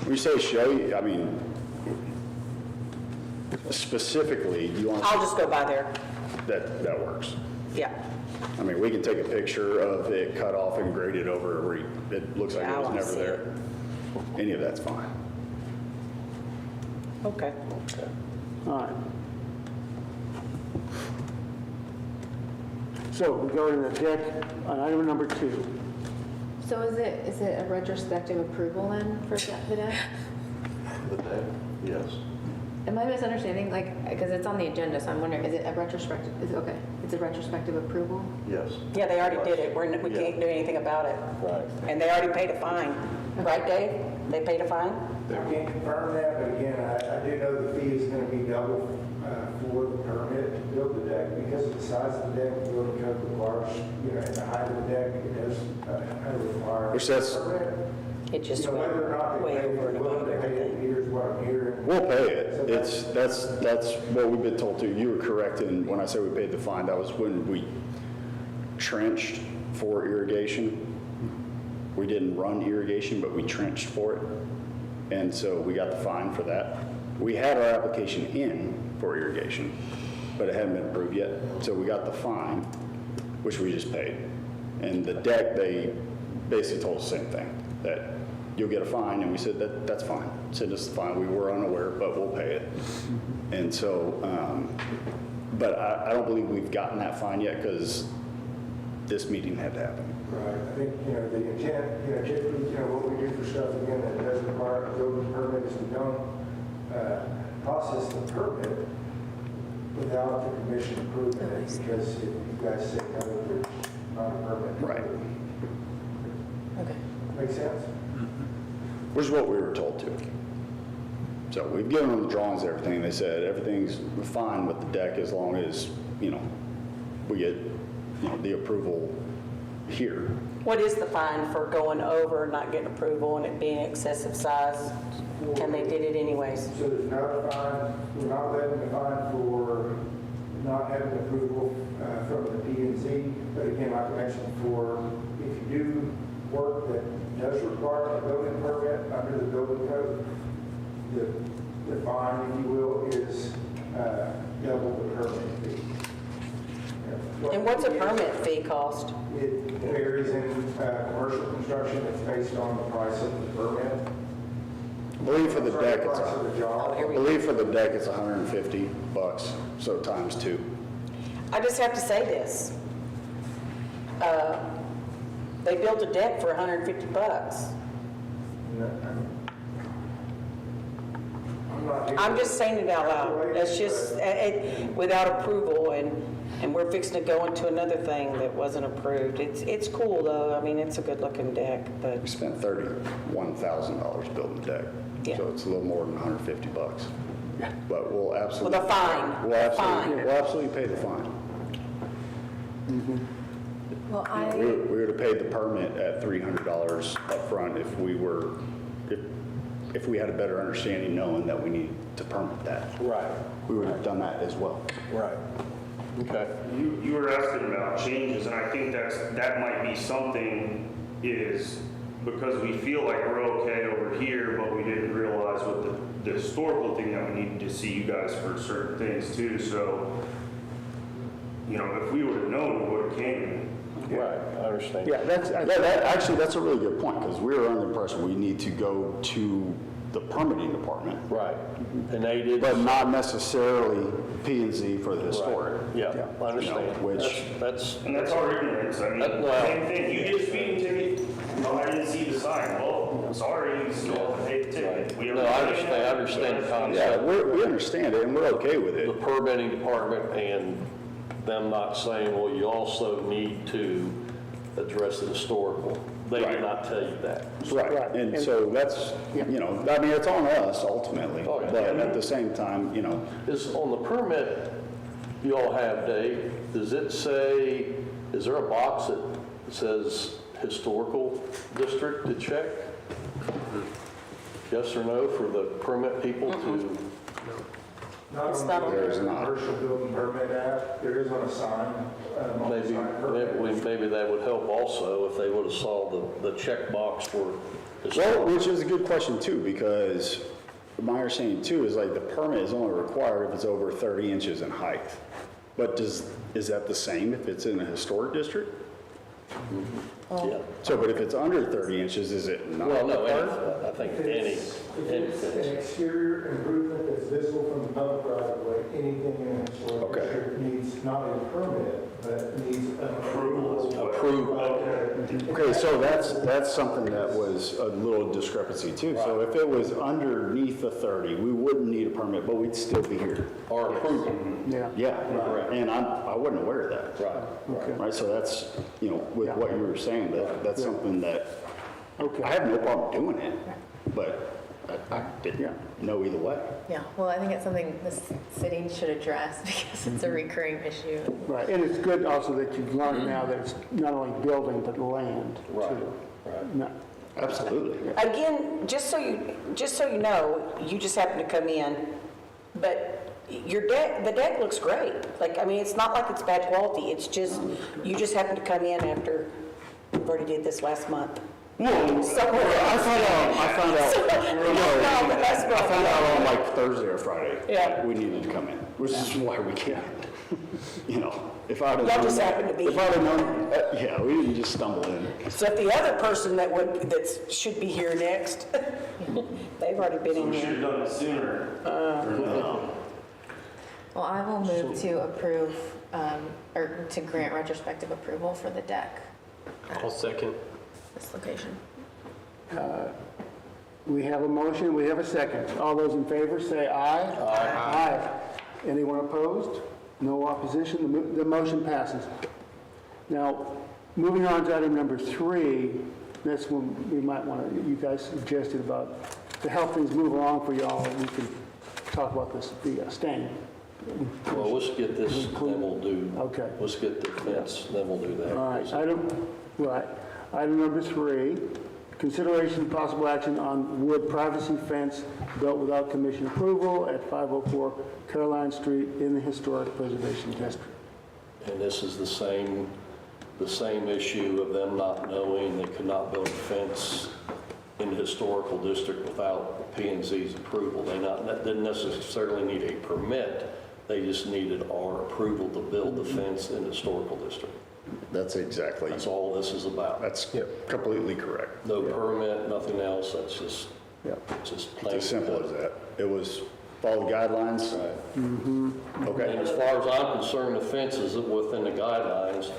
S5: we say show you, I mean, specifically, you want,
S4: I'll just go by there.
S5: that works.
S4: Yeah.
S5: I mean, we can take a picture of it cut off and grade it over where it looks like
S4: Yeah, I
S5: it was
S4: wanna
S5: never
S4: see
S5: there. Any of that's fine.
S4: Okay.
S2: All right. So we go to the deck on item number 2.
S6: So is it a retrospective approval then for the deck?
S3: The deck? Yes.
S6: Am I misunderstanding? Like, because it's on the agenda, so I'm wondering, is it a retrospective, okay, it's a retrospective approval?
S3: Yes.
S4: Yeah, they already did it. We can't do anything about it.
S3: Right.
S4: And they already paid a fine. Right, Dave? They paid a fine?
S1: I can't confirm that, but again, I do know the fee is going to be double for the permit to build the deck because of the size of the deck. The building code requires, and the height of the deck, it does require.
S5: Which that's-
S1: a permit.
S4: It just went
S1: Whether or not
S4: way
S1: they
S4: over and
S1: willing
S4: above
S1: to pay it,
S4: everything.
S1: here's what I'm hearing.
S5: We'll pay it.
S1: So
S5: That's what we've been told too. You were correct in when I said we paid the fine. That was when we trenched for irrigation. We didn't run irrigation, but we trenched for it. And so we got the fine for that. We had our application in for irrigation, but it hadn't been approved yet. So we got the fine, which we just paid. And the deck, they basically told us the same thing, that you'll get a fine, and we said that's fine. Send us the fine. We were unaware, but we'll pay it. And so, but I don't believe we've gotten that fine yet because this meeting had to happen.
S1: Right, I think, the intent, typically, what we do for stuff, again, that doesn't require a building permit is we don't process the permit without the commission approving it, because if you guys say no, there's not a permit.
S5: Right.
S6: Okay.
S1: Make sense?
S5: Which is what we were told to. So we've given them the drawings and everything. They said everything's fine with the deck as long as, we get, the approval here.
S4: What is the fine for going over, not getting approval, and it being excessive size? And they did it anyways?
S1: So there's not a fine, we're not letting the fine for not having approval from the P&Z, but again, like I mentioned before, if you do work that does require a building permit under the building code, the fine, if you will, is double the permit fee.
S4: And what's a permit fee cost?
S1: It varies in commercial construction, it's based on the price of the permit.
S5: I believe for the deck,
S1: Price of the
S5: I
S1: job.
S5: believe for the deck, it's $150, so times 2.
S4: I just have to say this. They built a deck for $150. I'm just saying it out loud. That's just, without approval, and we're fixing to go into another thing that wasn't approved. It's cool, though. I mean, it's a good-looking deck, but,
S5: We spent $31,000 building the deck.
S4: Yeah.
S5: So it's a little more than $150. but we'll absolutely.
S4: With a fine.
S5: We'll absolutely pay the fine.
S6: Well,
S5: We would have paid the permit at $300 upfront if we had a better understanding knowing that we need to permit that.
S3: Right,
S5: We would have done that as well.
S3: right. Okay.
S8: You were asking about changes, and I think that might be something is because we feel like we're okay over here, but we didn't realize with the historical thing that we needed to see you guys for certain things too. So, if we would have known, we would have came.
S3: Right, I understand.
S2: Yeah,
S5: Actually, that's a really good point, because we were under the impression we need to go to the permitting department,
S3: Right, and they did.
S5: but not necessarily P and Z for the historic.
S3: Yeah, I understand.
S5: You know, which-
S3: That's,
S8: And that's our ignorance. I mean,
S3: Well-
S8: same thing. You get a speeding ticket. I didn't see the sign. Well, sorry, you still have to pay the ticket.
S3: no, I understand the
S5: Yeah,
S3: concept.
S5: we understand it, and we're okay with
S3: The
S5: it.
S3: permitting department and them not saying, well, you also need to address the historical. They
S5: Right.
S3: did not tell you that.
S5: Right, and so that's, it's on us ultimately,
S3: Oh, yeah.
S5: but at the same time,
S3: Is on the permit you all have, Dave, does it say, is there a box that says historical district to check? Yes or no for the permit people to?
S1: Not
S4: It's
S1: on
S4: not on
S1: the
S5: There's not.
S1: commercial building permit app, there is on a sign. On the
S3: Maybe,
S1: sign permit.
S3: maybe that would help also if they would have saw the check box for
S5: well,
S3: historical.
S5: which is a good question too, because my understanding too is like the permit is only required if it's over 30 inches in height. But is that the same if it's in a historic district?
S3: Yeah.
S5: So, but if it's under 30 inches, is it not
S3: Well, no,
S5: required?
S3: I think
S1: If it's an
S3: any,
S1: exterior improvement that's visible from the public right of way, anything in a historic
S5: Okay.
S1: district needs not a permit, but needs an approval.
S3: approval.
S5: Okay, so that's something that was a little discrepancy too. So if it was underneath the 30, we wouldn't need a permit, but we'd still be here.
S3: Or approval.
S2: yeah.
S5: Yeah,
S3: Correct.
S5: and I wasn't aware of that.
S3: Right.
S5: Right, so that's, with what you were saying, that's something that,
S2: Okay.
S5: I have no problem doing it, but I didn't know either way.
S6: yeah, well, I think it's something the city should address because it's a recurring issue.
S2: Right, and it's good also that you've learned now that it's not only building, but land,
S3: Right,
S2: too.
S3: right.
S2: No-
S5: Absolutely.
S4: Again, just so you know, you just happen to come in, but the deck looks great. It's not like it's bad quality, it's just, you just happen to come in after, we've already did this last month.
S5: I found out on like Thursday or Friday.
S4: Yeah.
S5: We needed to come in, which is why we can't. If I'd have
S4: Y'all
S5: known
S4: just
S5: that-
S4: happened to be
S5: If I'd have known, yeah, we didn't just stumble in.
S4: So if the other person that should be here next, they've already been in
S8: We should
S4: here.
S8: have done it sooner.
S6: Well, I will move to approve, or to grant retrospective approval for the deck
S7: I'll second.
S6: this location.
S2: We have a motion, we have a second. All those in favor say aye. Aye. Anyone opposed? No opposition, the motion passes. Now, moving on to item number 3, that's when we might want to, you guys suggested about, to help things move along for y'all, we can talk about the stain.
S3: Well, let's get this, then we'll do.
S2: Okay.
S3: Let's get the fence, then we'll do that.
S2: All right, item number 3, consideration of possible action on wood privacy fence built without commission approval at 504 Caroline Street in the Historic Preservation District.
S3: And this is the same issue of them not knowing they could not build a fence in the historical district without P and Z's approval. They didn't necessarily need a permit, they just needed our approval to build the fence in the historical district.
S5: That's exactly,
S3: That's all this is about.
S5: that's completely correct.
S3: No permit, nothing else, that's just, just plain.
S5: It's as simple as that. It was follow the guidelines.
S3: And
S5: Okay.
S3: as far as I'm concerned, the fence is within the guidelines.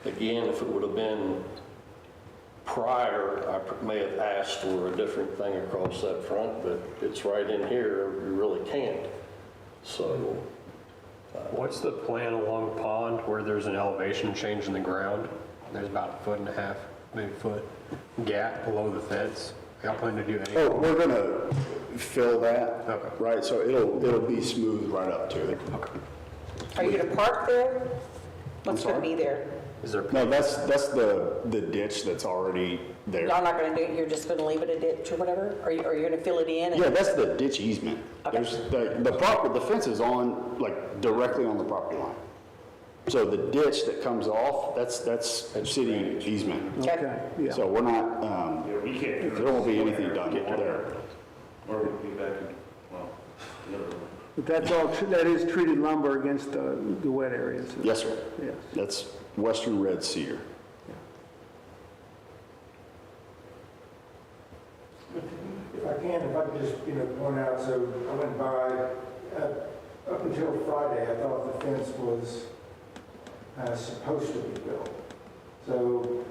S3: Again, if it would have been prior, I may have asked for a different thing across that front, but it's right in here, you really can't. So,
S7: What's the plan along the pond where there's an elevation change in the ground? There's about 1.5 feet, maybe foot gap below the fence. Y'all plan to do any?
S5: Oh, we're gonna fill that
S7: Okay.
S5: right? So it'll be smooth right up to it.
S4: Are you gonna park there? What's gonna
S5: sorry?
S4: be there?
S7: Is there,
S5: No, that's the ditch that's already there.
S4: Y'all not gonna do it, you're just gonna leave it a ditch or whatever? Or you're gonna fill it in? and-
S5: Yeah, that's the ditch easement.
S4: Okay.
S5: There's the fence is on, like, directly on the property line. So the ditch that comes off, that's city easement.
S2: Okay, yeah.
S5: So we're not,
S8: Yeah, we can't do
S5: there won't be anything done
S8: Get
S5: there.
S8: Or we'll be back, well, the other one.
S2: But that's all, that is treated lumber against the wet areas.
S5: Yes, sir.
S2: Yes.
S5: That's western red cedar.
S1: If I can, if I could just, point out, so I went by, up until Friday, I thought the fence was supposed to be built. So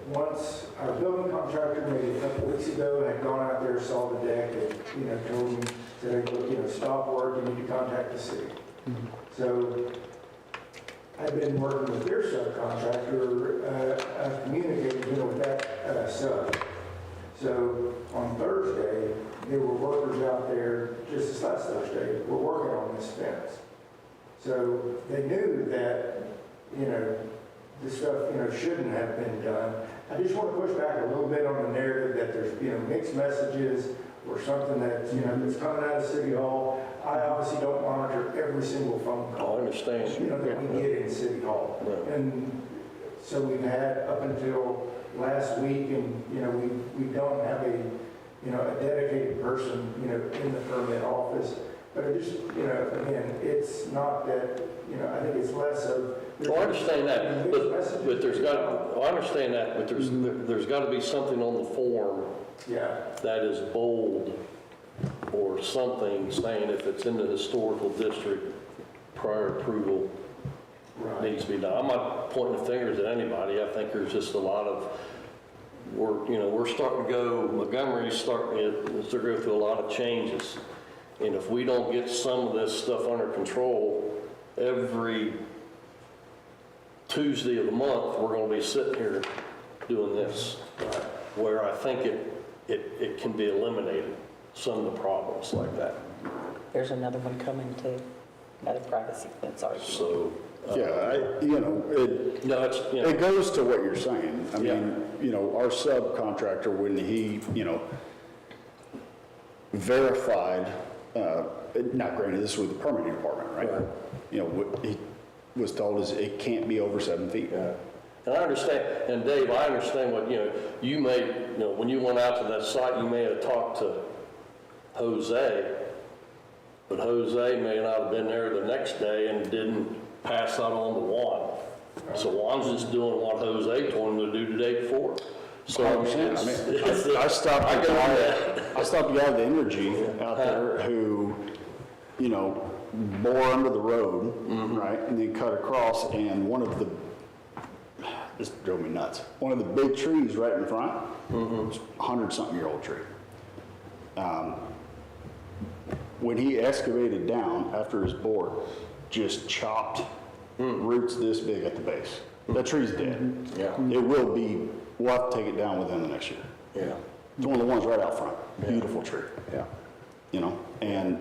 S1: once our building contractor, maybe a couple weeks ago, had gone out there, saw the deck, and, told me, said, hey, look, stop work, you need to contact the city. So I've been working with their subcontractor, communicating, with that sub. So on Thursday, there were workers out there, just this last Thursday, were working on this fence. So they knew that, this stuff, shouldn't have been done. I just want to push back a little bit on the narrative that there's, mixed messages or something that's, that's coming out of City Hall. I obviously don't monitor every single phone call.
S3: I understand.
S1: That we get in City Hall.
S3: Right.
S1: And so we've had up until last week, and, we don't have a dedicated person, in the permit office. But it just, again, it's not that, I think it's less of.
S3: Well, I understand that, but there's got, I understand that, but there's got to be something on the form
S1: Yeah,
S3: that is bold or something saying if it's in the historical district, prior approval
S1: right.
S3: needs to be done. I'm not pointing the fingers at anybody. I think there's just a lot of, we're starting to go, Montgomery's starting to go through a lot of changes. And if we don't get some of this stuff under control, every Tuesday of the month, we're going to be sitting here doing this. Where I think it can be eliminated, some of the problems like that.
S4: There's another one coming too, another privacy fence argument.
S3: So,
S5: Yeah, it
S3: no, it's,
S5: it goes to what you're saying. I
S3: Yeah.
S5: mean, our subcontractor, when he, verified, not granted, this was the permitting department, right?
S3: Right.
S5: What he was told is it can't be over 7 feet.
S3: yeah. And I understand, and Dave, I understand what, you may, when you went out to that site, you may have talked to Jose, but Jose may not have been there the next day and didn't pass that on to Juan. So Juan's just doing what Jose told him to do the day before. So I mean,
S5: I stopped
S3: I
S5: the
S3: get
S5: guy,
S3: that.
S5: I stopped the guy at the Energy out there who, bore under the road, right, and then cut across, and this drove me nuts. One of the big trees right in front, was a 100-something-year-old tree. When he excavated down after his bore, just chopped roots this big at the base. That tree's dead.
S3: Yeah.
S5: It will be, we'll have to take it down within the next year.
S3: Yeah.
S5: It's one of the ones right out front. Beautiful tree.
S3: Yeah.
S5: And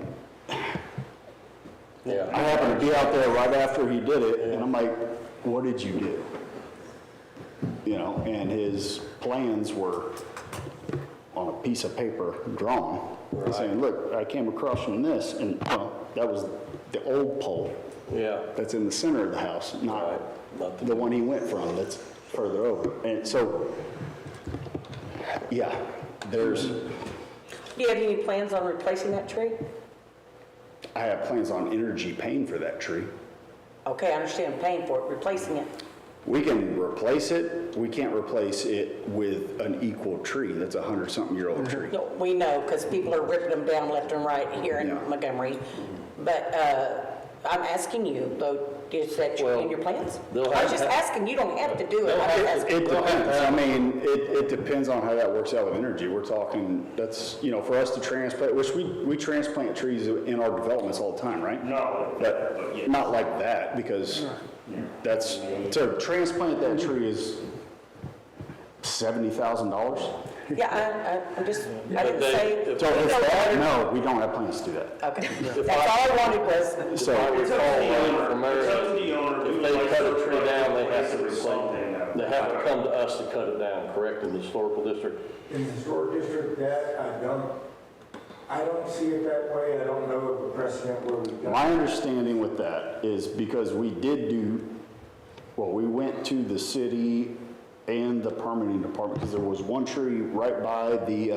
S3: Yeah.
S5: I happened to be out there right after he did it, and I'm like, what did you do? And his plans were on a piece of paper drawn, saying, look, I came across from this, and that was the old pole
S3: Yeah.
S5: that's in the center of the house, not
S3: Not the-
S5: the one he went from that's further over. And so, yeah, there's,
S4: Do you have any plans on replacing that tree?
S5: I have plans on Energy paying for that tree.
S4: Okay, I understand paying for it, replacing it.
S5: We can replace it. We can't replace it with an equal tree. That's a 100-something-year-old tree.
S4: No, we know, because people are ripping them down left and right here in
S5: Yeah.
S4: Montgomery. But I'm asking you, though, is that in your plans?
S3: they'll
S4: I was
S3: have-
S4: just asking, you don't have to do it.
S3: They'll
S4: I'm just
S3: have-
S4: asking.
S5: It depends. I mean, it depends on how that works out with Energy. We're talking, that's, for us to transplant, which we transplant trees in our developments all the time, right?
S8: Not like that, but yeah.
S5: Not like that, because to transplant that tree is $70,000.
S4: I'm just, I didn't say.
S3: If
S5: So if that, no, we don't have plans to do that.
S4: Okay, that's all I wanted was,
S5: So,
S3: I
S8: It's up
S3: recall
S8: to the
S3: running
S8: owner.
S3: from
S8: It's up to
S3: there,
S8: the owner.
S3: if
S8: Who
S3: they
S8: likes
S3: cut a
S8: to
S3: tree down, they have to
S8: replace it with something.
S3: they have to come to us to cut it down, correct, in the historical district?
S1: In the historic district, that, I don't see it that way. I don't know of a precedent where we've done.
S5: my understanding with that is because we did do, well, we went to the city and the permitting department, because there was one tree right by the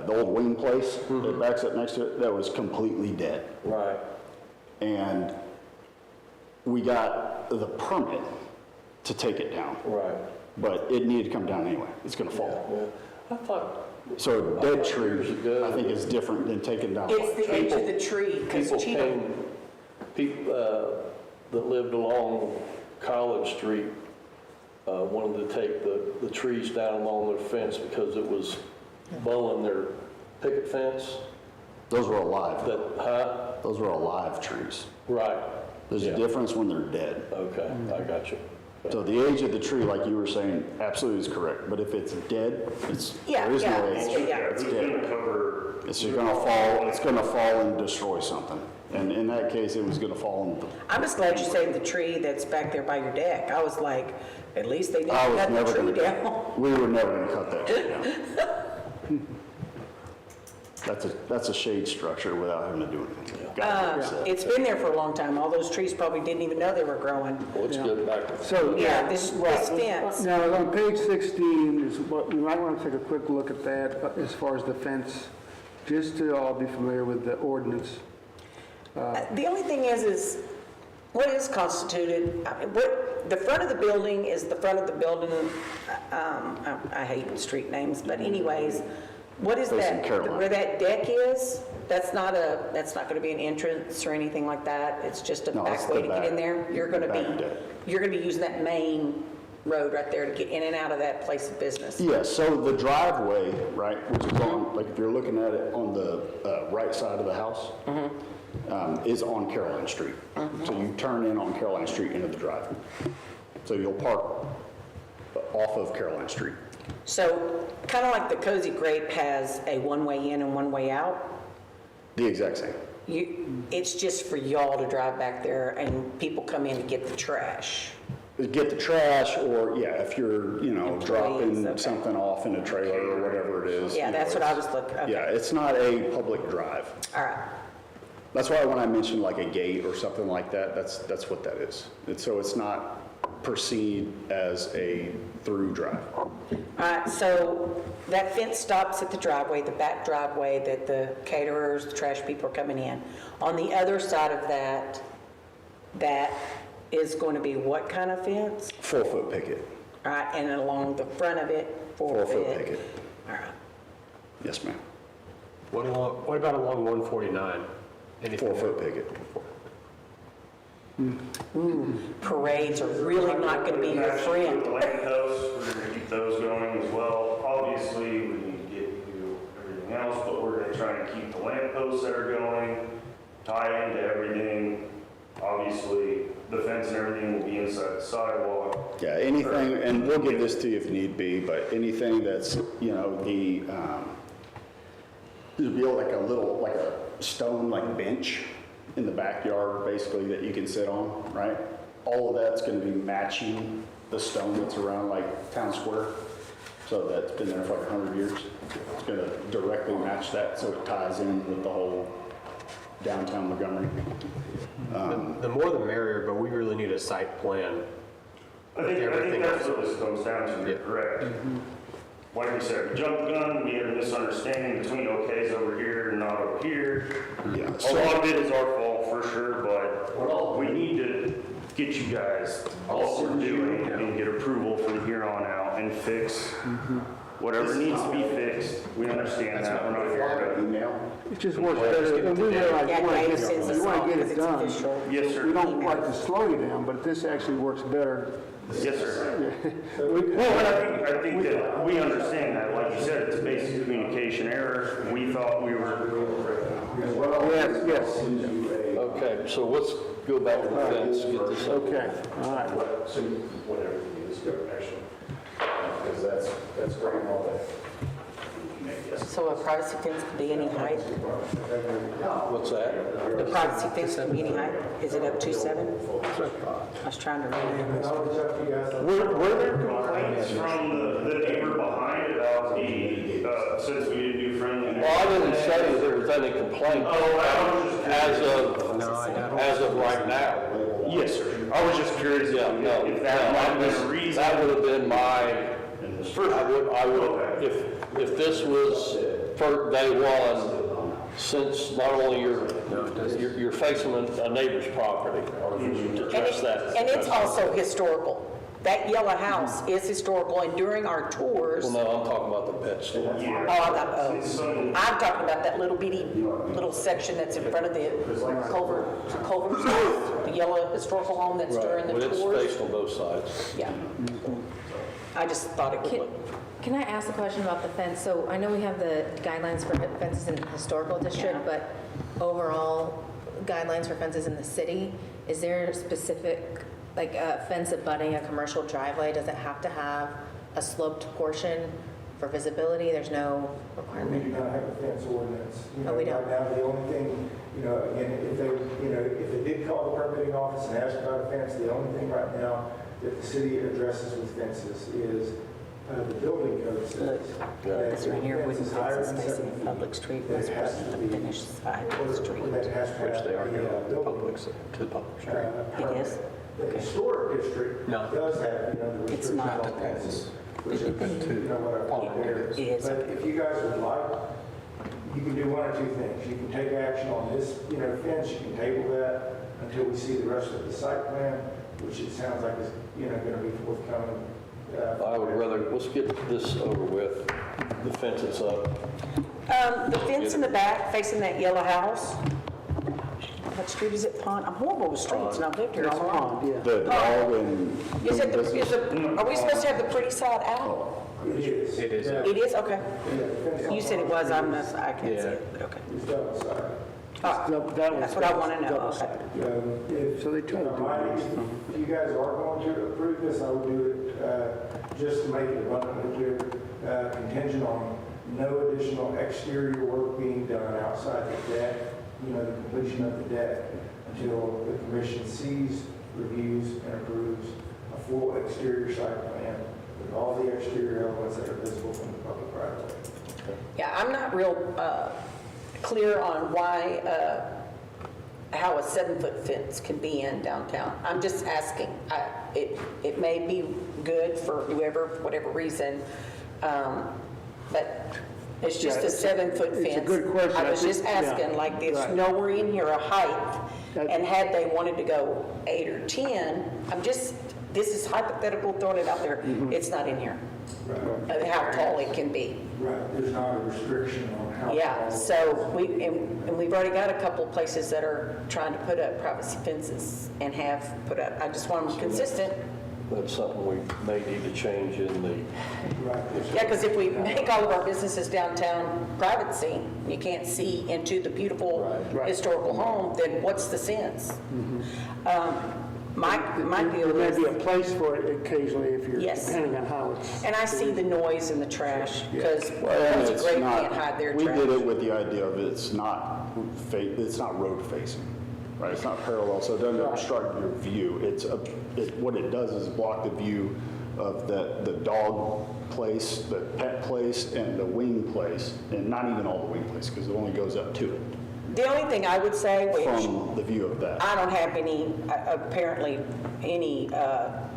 S5: old wing place that backs up next to it that was completely dead.
S3: Right.
S5: And we got the permit to take it down,
S3: Right.
S5: but it needed to come down anyway. It's gonna fall.
S3: Yeah. I thought
S5: So a dead
S3: years
S5: tree,
S3: ago-
S5: I think, is different than taking down.
S4: it's the age of the tree, because
S3: people
S4: cheetah.
S3: came, people that lived along College Street wanted to take the trees down along their fence because it was bowing their picket fence.
S5: Those were alive.
S3: That,
S5: Those were alive trees.
S3: right.
S5: There's
S3: Yeah.
S5: a difference when they're dead.
S3: Okay, I got you.
S5: So the age of the tree, like you were saying, absolutely is correct. But if it's dead, there is no age. It's
S8: Who's
S5: dead.
S8: gonna cover?
S5: It's just gonna fall, it's gonna fall and destroy something. And in that case, it was gonna fall in the,
S4: I'm just glad you saved the tree that's back there by your deck. I was like, at least they didn't
S5: I was
S4: cut
S5: never
S4: the tree
S5: gonna,
S4: down.
S5: we were never gonna cut that tree down. That's a shade structure without having to do anything. Gotta fix that.
S4: It's been there for a long time. All those trees probably didn't even know they were growing.
S3: Well, let's get back to.
S2: So,
S4: Yeah, this fence.
S2: now, on page 16 is what, we might want to take a quick look at that as far as the fence, just to all be familiar with the ordinance.
S4: The only thing is what is constituted, I mean, what, the front of the building is the front of the building, I hate street names, but anyways, what is
S5: Facing
S4: that?
S5: Caroline.
S4: Where that deck is, that's not gonna be an entrance or anything like that? It's just a
S5: No, it's
S4: back way
S5: the
S4: to get in
S5: back.
S4: there? You're
S5: The back deck.
S4: gonna be using that main road right there to get in and out of that place of business?
S5: Yeah, so the driveway, right, which is on, like if you're looking at it on the right side of the house, is on Caroline Street. So you turn in on Caroline Street into the driveway. So you'll park off of Caroline Street.
S4: So, kind of like the Cozy Grape has a one-way in and one-way out,
S5: The exact same.
S4: it's just for y'all to drive back there and people come in to get the trash.
S5: Get the trash, or, yeah, if you're, dropping
S4: okay.
S5: something off in a trailer or whatever it is.
S4: Yeah, that's what I was looking, okay.
S5: Yeah, it's not a public drive.
S4: All right.
S5: That's why when I mentioned like a gate or something like that, that's what that is. So it's not perceived as a through drive.
S4: All right, so that fence stops at the driveway, the back driveway that the caterers, the trash people are coming in. On the other side of that, that is going to be what kind of fence?
S5: 4-foot picket.
S4: All right, and along the front of it,
S5: 4-foot picket.
S4: All right.
S5: Yes, ma'am.
S7: What about along 149? Anything
S5: 4-foot picket.
S4: Parades are really not going to be your
S8: Actually,
S4: friend.
S8: the lamp posts, we're gonna keep those going as well. Obviously, we need to get you everything else, but we're gonna try and keep the lamp posts that are going, tie into everything. Obviously, the fence and everything will be inside the sidewalk.
S5: Yeah, anything, and we'll give this to you if need be, but anything that's, there'll be like a stone, like bench in the backyard, basically, that you can sit on, right? All of that's gonna be matching the stone that's around like Town Square. So that's been there for like 100 years. It's gonna directly match that, so it ties in with the whole downtown Montgomery.
S7: The more the merrier, but we really need a site plan.
S8: I think
S7: Everything
S8: that's
S7: else.
S8: what this comes down to, you're
S7: Yeah.
S8: correct. Like we said, we jumped the gun, we had a misunderstanding between okay's over here and not over here.
S5: Yeah,
S8: A lot of it is our fault for sure, but we need to get you guys what we're doing and get approval from here on out and fix whatever needs to be fixed. We understand that, we're not here to.
S5: Email?
S2: It just works better, and we realize
S4: Yeah,
S2: you want
S4: Dave sends
S2: to
S4: us all
S2: get
S4: because
S2: it
S4: it's
S2: done.
S4: official.
S8: Yes, sir.
S2: We don't like to slow you down, but this actually works better.
S8: Yes, sir. Well, I think that we understand that, like you said, it's a basic communication error. We thought we were,
S2: Yes, yes,
S3: Okay, so let's go back to the fence, get this up.
S2: okay, all right.
S9: So whatever it is, actually.
S5: because that's great and all that.
S4: So a privacy fence can be any height?
S3: What's that?
S4: The privacy fence can be any height? Is it up to 7? I was trying to remember.
S1: And I'll reach out to you guys.
S8: Were there complaints from the neighbor behind about since we didn't do friendly?
S3: Well, I didn't say that there was any complaint
S8: Oh, I was just
S3: as of right now.
S8: Yes, sir. I was just curious
S3: Yeah, no,
S8: if that might have been a reason.
S3: that would have been I would, if this was for day one, since not only you're facing a neighbor's property, to address that.
S4: And it's also historical. That yellow house is historical, and during our tours,
S3: Well, no, I'm talking about the pet store.
S4: I'm talking about that little bitty, little section that's in front of the Culver's, the yellow historical home that's during the
S3: But it's
S4: tours.
S3: faced on both sides.
S4: Yeah. I just thought it would.
S6: Can I ask a question about the fence? So I know we have the guidelines for fences in the historical district,
S4: Yeah.
S6: but overall guidelines for fences in the city, is there a specific, like a fence abutting a commercial driveway, does it have to have a sloped portion for visibility? There's no
S1: We
S6: requirement?
S1: do not have a fence ordinance.
S6: Oh, we don't?
S1: Right now, the only thing, again, if they did call the permitting office and ask about a fence, the only thing right now that the city addresses with fences is the building code says. that
S4: This right here,
S1: if the
S4: wooden
S1: fence is higher
S4: fences
S1: than
S4: facing
S1: 7
S4: a
S1: feet,
S4: public street
S1: that
S4: was
S1: it has
S4: put
S1: to
S4: on the
S1: be-
S4: finished side of
S1: or
S4: the street.
S1: that it has to
S7: Which
S1: have
S7: they are
S1: a,
S7: doing,
S1: building
S7: public, to the public street.
S1: permit.
S4: It is?
S1: The historic district
S7: No.
S1: does have, the
S4: It's
S1: restrictions
S4: not.
S1: on fences, which is, what I call there.
S4: It is.
S1: But if you guys would like, you can do one or two things. You can take action on this, fence, you can table that until we see the rest of the site plan, which it sounds like is, gonna be forthcoming.
S3: I would rather, let's get this over with, the fence is up.
S4: The fence in the back facing that yellow house, what street is it, Pond? I'm horrible with streets, and I've lived here
S2: It's
S4: all along.
S2: pond, yeah.
S5: The dog and.
S4: Is it, are we supposed to have the pretty side out?
S1: It is.
S7: It is.
S1: Yeah.
S4: It is, okay.
S1: Yeah, the fence on
S4: You said it was, I can't see it, but okay.
S1: It's double sided.
S4: All right. That's what I want to know, okay.
S2: So they try to do
S1: If you guys are going to approve this, I would do it, just to make it abundantly clear, contingent on no additional exterior work being done outside the deck, the completion of the deck, until the commission sees, reviews, and approves a full exterior site plan with all the exterior elements that are visible from the public right of way.
S4: Yeah, I'm not real clear on why, how a 7-foot fence can be in downtown. I'm just asking. It may be good for whoever, for whatever reason, but it's just a 7-foot fence.
S2: it's a good question.
S4: I was
S2: I think-
S4: just asking,
S2: yeah,
S4: like, there's
S2: right.
S4: nowhere in here a height,
S2: That-
S4: and had they wanted to go 8 or 10, this is hypothetical, throwing it out there, it's not in here,
S1: Right.
S4: of how tall it can be.
S1: Right, there's not a restriction on how.
S4: Yeah,
S1: tall-
S4: so we've already got a couple of places that are trying to put up privacy fences and have put up. I just want them consistent.
S3: That's something we may need to change in the,
S1: Right.
S4: Yeah, because if we make all of our businesses downtown privacy, you can't see into the beautiful historical home, then what's the sense? My deal
S2: There may
S4: is,
S2: be a place for it occasionally if you're,
S4: Yes.
S2: depending on how it's.
S4: and I see the noise and the trash, because
S5: And
S4: Country
S5: it's
S4: Grape
S5: not-
S4: can't hide their
S5: We
S4: trash.
S5: did it with the idea of it's not road facing, right? It's not parallel, so it doesn't obstruct your view. What it does is block the view of the dog place, the pet place, and the wing place, and not even all the wing place, because it only goes up to it
S4: The only thing I would say, which
S5: from the view of that.
S4: I don't have any, apparently, any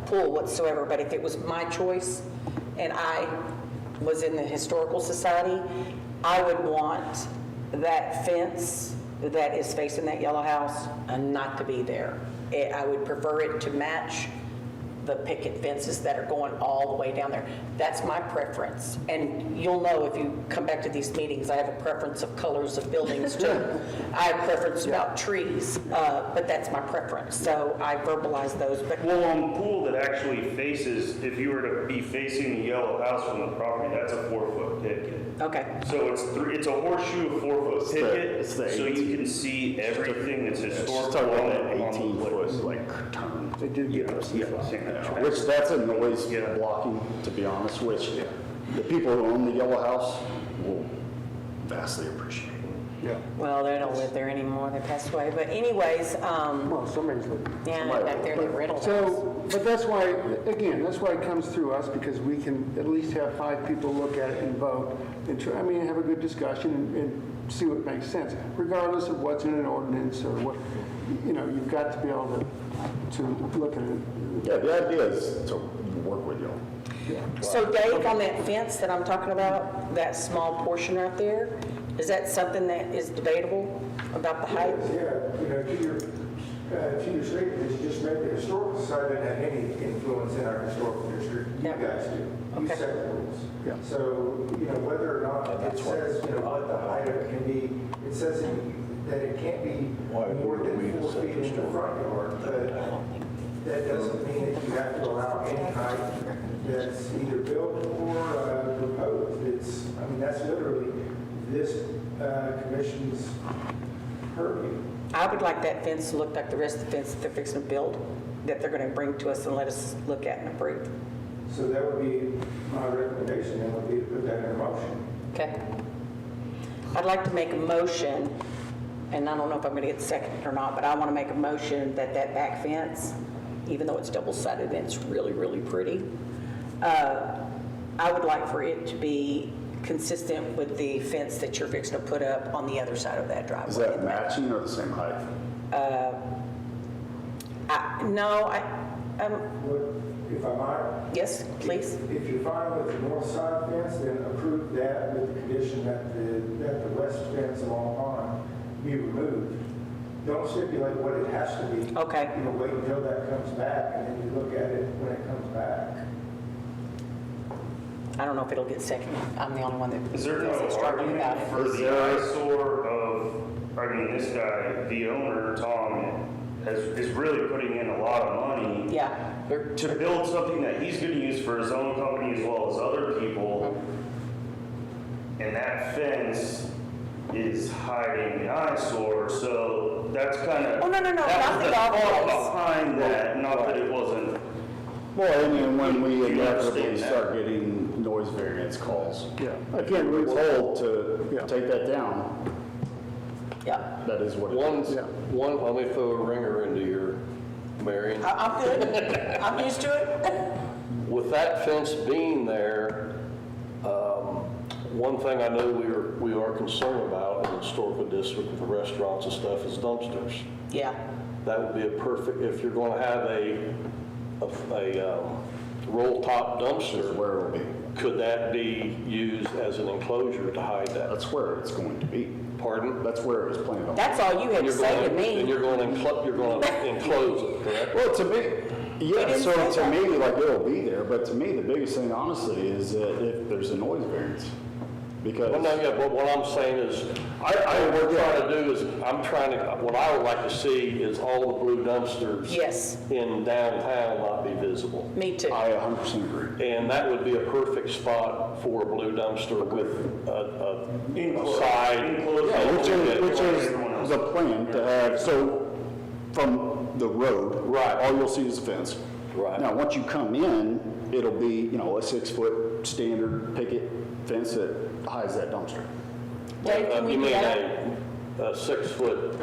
S4: pull whatsoever, but if it was my choice and I was in the Historical Society, I would want that fence that is facing that yellow house not to be there. I would prefer it to match the picket fences that are going all the way down there. That's my preference. And you'll know if you come back to these meetings, I have a preference of colors of buildings too. I have preference about trees, but that's my preference. So I verbalize those, but
S8: Well, on the pool that actually faces, if you were to be facing the yellow house from the property, that's a 4-foot picket.
S4: okay.
S8: So it's a horseshoe 4-foot
S5: the-
S8: picket,
S5: it's the
S8: so
S5: 18.
S8: you can see everything that's
S5: Just
S8: historical
S5: talking about that
S8: on the
S5: 18-foot
S8: place.
S5: like turn.
S2: They did give us the flop.
S5: Which that's a noise blocking, to be honest, which the people who own the yellow house will vastly appreciate.
S2: Yeah.
S4: Well, they don't live there anymore, they passed away, but anyways,
S2: Well, somebody's living.
S4: yeah, back there, they rental house.
S2: So, but that's why, again, that's why it comes through us, because we can at least have 5 people look at it and vote, and try, I mean, have a good discussion and see what makes sense, regardless of what's in an ordinance or what, you know, you've got to be able to look at it.
S5: Yeah, the idea is to work with you.
S4: So Dave, on that fence that I'm talking about, that small portion right there, is that something that is debatable about the height?
S1: Yeah, you know, to your statement, you just made the historical society doesn't have any influence in our historical district. You
S4: Yeah.
S1: guys do. You
S4: Okay.
S1: set the rules.
S2: Yeah.
S1: So, you know, whether or not it says, you know, what the height of it can be, it says that it can't be more than 4 feet in the front yard. But that doesn't mean that you have to allow any height that's either built or proposed. It's, I mean, that's literally this commission's purview.
S4: I would like that fence to look like the rest of the fence that they're fixing to build, that they're going to bring to us and let us look at and approve.
S1: So that would be my recommendation, and would be to put that in a motion.
S4: Okay? I'd like to make a motion, and I don't know if I'm going to get second or not, but I want to make a motion that that back fence, even though it's double-sided and it's really, really pretty, I would like for it to be consistent with the fence that you're fixing to put up on the other side of that driveway.
S5: Is that matching or the same height?
S1: If I might?
S4: Yes, please.
S1: If you're fine with the north side fence, then approve that with the condition that the west fence along pond be removed. Don't stipulate what it has to be.
S4: Okay.
S1: You know, wait until that comes back, and then you look at it when it comes back.
S4: I don't know if it'll get second. I'm the only one that
S8: Is there no
S4: is struggling about
S8: argument
S4: it.
S8: for the eyesore of, I mean, this guy, the owner, Tom, is really putting in a lot of money
S4: Yeah.
S8: to build something that he's going to use for his own company as well as other people. And that fence is hiding the eyesore, so that's kind of.
S4: Oh, no,
S8: That
S4: not
S8: was
S4: the
S8: the
S4: dog
S8: thought
S4: place.
S8: behind that, not that it wasn't.
S5: Well, I mean, when we
S8: You
S5: inevitably
S8: understand that?
S5: start getting noise variance calls.
S2: Yeah.
S5: Again, we're told to
S2: Yeah.
S5: take that down.
S4: Yeah.
S5: That is what it
S3: One,
S5: is.
S2: Yeah.
S3: let me throw a ringer into your, Marion.
S4: I'm good. I'm used to it.
S3: With that fence being there, one thing I know we are concerned about in the historical district with the restaurants and stuff is dumpsters.
S4: Yeah.
S3: That would be a perfect, if you're going to have a roll-top
S5: That's
S3: dumpster,
S5: where it'll be.
S3: could that be used as an enclosure to hide that?
S5: That's where it's going to be.
S3: Pardon?
S5: That's where it was planned on.
S4: That's all you had
S3: And
S4: to
S3: you're
S4: say to
S3: going, and
S4: me.
S3: you're going to enclose it, correct?
S5: Well, to me, yeah,
S4: didn't
S5: so
S4: say
S5: to
S4: that.
S5: me, like, it'll be there, but to me, the biggest thing honestly is that if there's a noise variance. Because.
S3: Well, no, yeah, but what I'm saying is, what we're trying to do is, what I would like to see is all the blue dumpsters
S4: Yes.
S3: in downtown not be visible.
S4: Me too.
S5: I 100% agree.
S3: And that would be a perfect spot for a blue dumpster with a side.
S5: Yeah, which is the plan to have, so from the road.
S3: Right.
S5: All you'll see is the fence.
S3: Right.
S5: Now, once you come in, it'll be, a 6-foot standard picket fence that hides that dumpster.
S4: Dave, can we
S3: You
S4: do
S3: mean
S4: that?
S3: a 6-foot?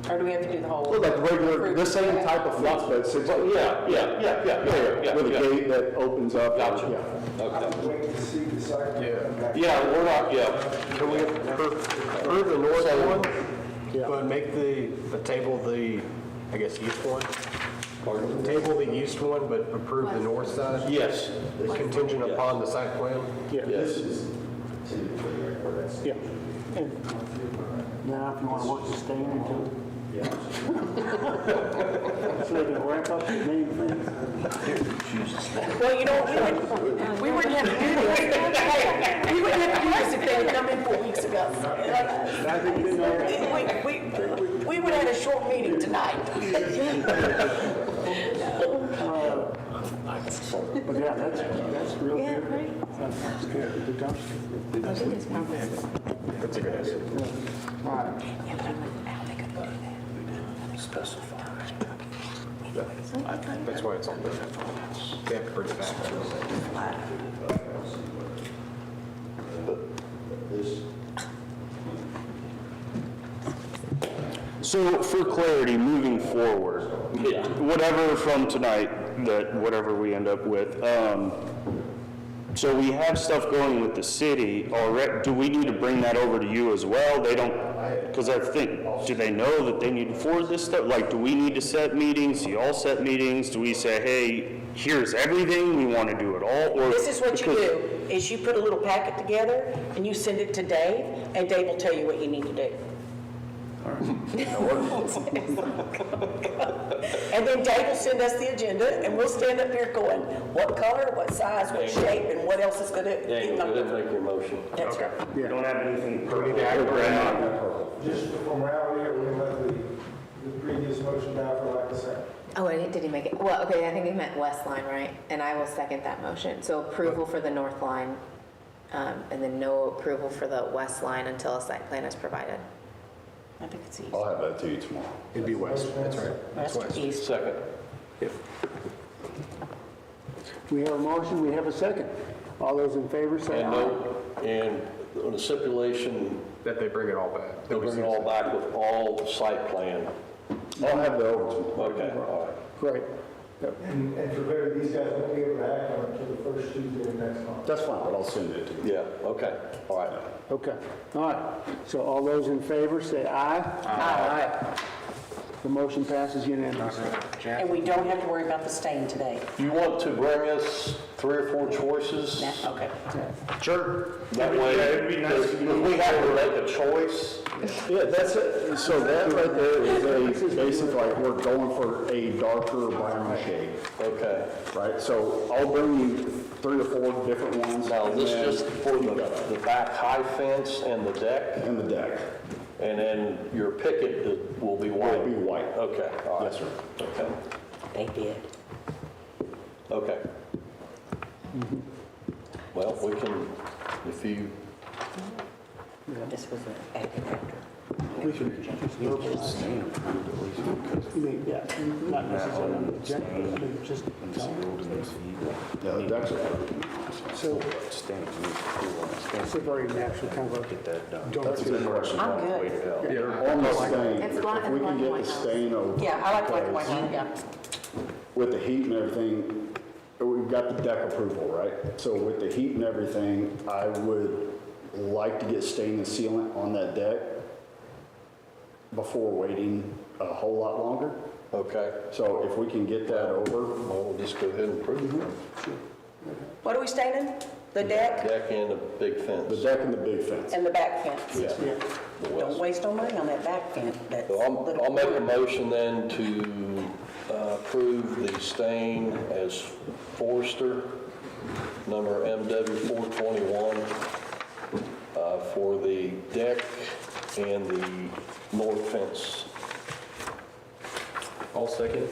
S4: Or do we have to do the whole?
S5: Well, like regular, the same type of fence, but 6 foot.
S3: Yeah.
S5: With a gate that opens up.
S3: Gotcha.
S5: Yeah.
S3: Okay.
S1: I'm waiting to see the site plan come back.
S3: Yeah, we're not,
S7: Can we approve the north one, but make the table the, I guess, east one? Table the east one, but approve the north side?
S3: yes,
S7: Contingent upon the site plan?
S3: yes.
S2: Yeah. And now, if you want to work the stand until. Yeah. So they can wrap up the main thing.
S4: Well, you know, we wouldn't have to do this. Hey, we wouldn't have to do this if they had come in 4 weeks ago. We would have had a short meeting tonight.
S2: But yeah, that's real good. That's good. The dumpster.
S7: That's a good idea.
S2: All right.
S7: That's why it's on there. They have to bring it back.
S9: So for clarity, moving forward, whatever from tonight, that whatever we end up with, so we have stuff going with the city already. Do we need to bring that over to you as well? They don't, because I think, do they know that they need to forward this stuff? Like, do we need to set meetings? Do you all set meetings? Do we say, hey, here's everything, we want to do it all? Or
S4: This is what you
S9: because-
S4: do, is you put a little packet together and you send it to Dave, and Dave will tell you what you need to do. And then Dave will send us the agenda, and we'll stand up here going, what color, what size, what shape, and what else is gonna.
S3: Daniel, go ahead and make your motion.
S4: That's right.
S8: We don't have anything purple.
S1: Just for formality, are we going to let the previous motion die for lack of a second?
S6: Oh, did he make it? Well, okay, I think he meant west line, right? And I will second that motion. So approval for the north line, and then no approval for the west line until a site plan is provided.
S4: I think it's easy.
S5: I'll have that to you tomorrow.
S7: It'd be west, that's right. That's
S4: West
S7: west.
S4: to east.
S3: Second.
S2: We have a motion, we have a second. All those in favor say
S3: And
S2: aye.
S3: no, and on the stipulation,
S7: That they bring it all back.
S3: they'll bring it all back with all site plan.
S5: I'll have that over to you.
S3: Okay, all right.
S2: Great.
S1: And for better, these guys won't be able to act on it until the first Tuesday of next month.
S5: That's fine, but I'll send it to you.
S3: Yeah, okay, all right.
S2: Okay, all right. So all those in favor say aye. Aye. The motion passes unanimously.
S4: And we don't have to worry about the stain today.
S3: Do you want to bring us 3 or 4 choices?
S4: Nah, okay.
S5: Sure.
S3: That way,
S5: it'd be nice
S3: if we have to make a choice,
S5: Yeah, that's it. So that right there is a, basically like we're going for a darker brown shade,
S3: okay.
S5: right? So I'll bring you 3 or 4 different ones.
S3: Now,
S5: and
S3: this
S5: then
S3: just for the back high fence and the deck,
S5: and the deck.
S3: and then your picket will be white?
S5: Will be white.
S3: Okay, all right.
S5: Yes, sir.
S3: Okay,
S4: They did.
S3: okay. Well, we can, if you,
S4: This was an agriculture.
S2: We should just verbal stain. You mean, yeah, not necessarily on the agenda, I mean, just,
S5: Yeah, the deck's are
S2: so it's a very natural kind of a,
S5: That's a good question.
S4: I'm good.
S5: On the stain,
S6: It's
S5: if
S6: black
S5: we
S6: and
S5: can
S6: white
S5: get
S6: White
S5: the
S6: House.
S5: stain over.
S4: Yeah, I like black and white, yeah.
S5: With the heat and everything, we've got the deck approval, right? So with the heat and everything, I would like to get stain and sealant on that deck before waiting a whole lot longer.
S3: okay,
S5: So if we can get that over,
S3: well, we'll just go ahead and approve it.
S4: What are we staining? The deck
S3: Deck and the big
S5: the
S3: fence.
S5: deck and the big fence.
S4: and the back fence?
S3: Yeah. The
S4: Don't
S3: west.
S4: waste no money on that back fence. That
S3: So
S4: little
S3: I'll make a
S4: corner.
S3: motion then to approve the stain as Forester, number MW 421, for the deck and the north fence.
S7: All second?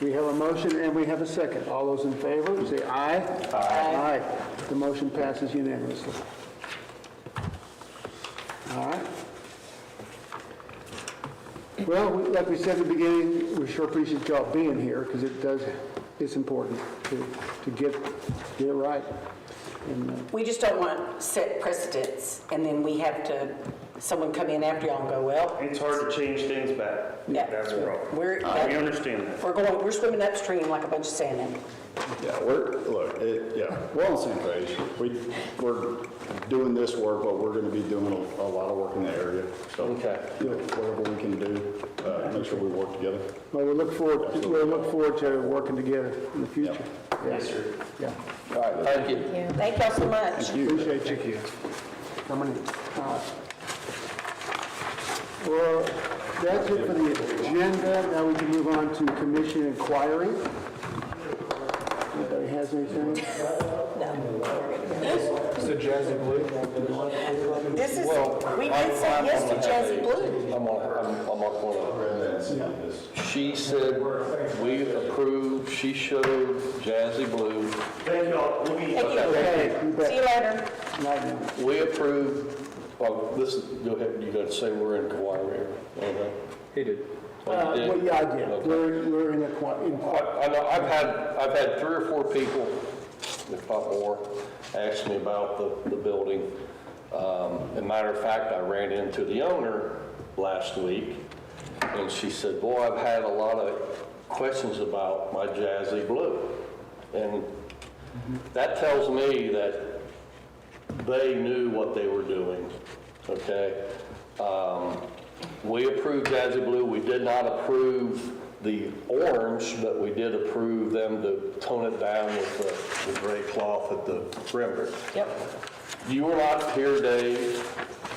S2: we have a motion and we have a second. All those in favor say aye. Aye. The motion passes unanimously. All right. Well, like we said at the beginning, we sure appreciate y'all being here because it's important to get it right. And,
S4: We just don't want to set precedents, and then we have to, someone come in after y'all and go, well,
S8: It's hard to change things back.
S4: Yeah.
S8: That's the problem.
S4: we're,
S8: We understand that.
S4: we're swimming upstream like a bunch of salmon.
S5: Yeah, we're on the same page. We're doing this work, but we're gonna be doing a lot of work in the area. So,
S3: Okay.
S5: whatever we can do, make sure we work together.
S2: well, we look forward to working together in the future. Yes, sir. Yeah.
S3: All right, thank you.
S4: Thank y'all so much.
S2: Appreciate you coming in. Well, that's it for the agenda. Now we can move on to commission inquiry. Anybody has anything?
S7: It's a jazzy blue.
S4: This is, we did say yes to Jazzy Blue.
S3: I'm on one of them. She said we approved, she showed Jazzy Blue.
S8: Thank y'all. We'll be.
S4: Thank you.
S2: Okay, you bet.
S4: See you later.
S2: Night now.
S3: We approved, well, this, go ahead, you gotta say we're in inquiry here. Okay.
S7: He did.
S3: Well, you did?
S2: Well, yeah, I did.
S3: Okay.
S2: We're in
S3: I know, I've had 3 or 4 people, if not more, ask me about the building. As a matter of fact, I ran into the owner last week, and she said, boy, I've had a lot of questions about my Jazzy Blue. And that tells me that they knew what they were doing, okay? We approved Jazzy Blue. We did not approve the orange, but we did approve them to tone it down with the gray cloth at the perimeter.
S4: Yep.
S3: You were not here, Dave.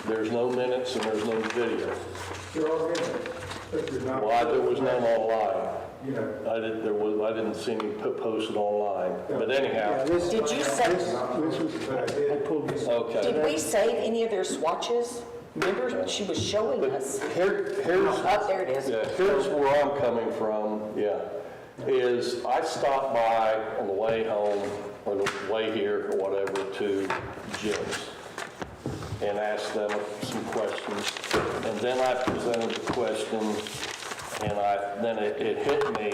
S3: There's no minutes and there's no video.
S1: They're all in it, but there's not.
S3: Well, there was none online.
S1: You know,
S3: I didn't see any posted online. But anyhow,
S2: Did
S4: you say-
S2: This was, I pulled this.
S3: okay.
S4: Did we save any of their swatches? Remember, she was showing us.
S3: Here's,
S4: Oh, there it is.
S3: yeah, here's where I'm coming from, yeah, is I stopped by on the way home, or the way here, or whatever, to Jim's, and asked them some questions, and then I presented the question, and then it hit me,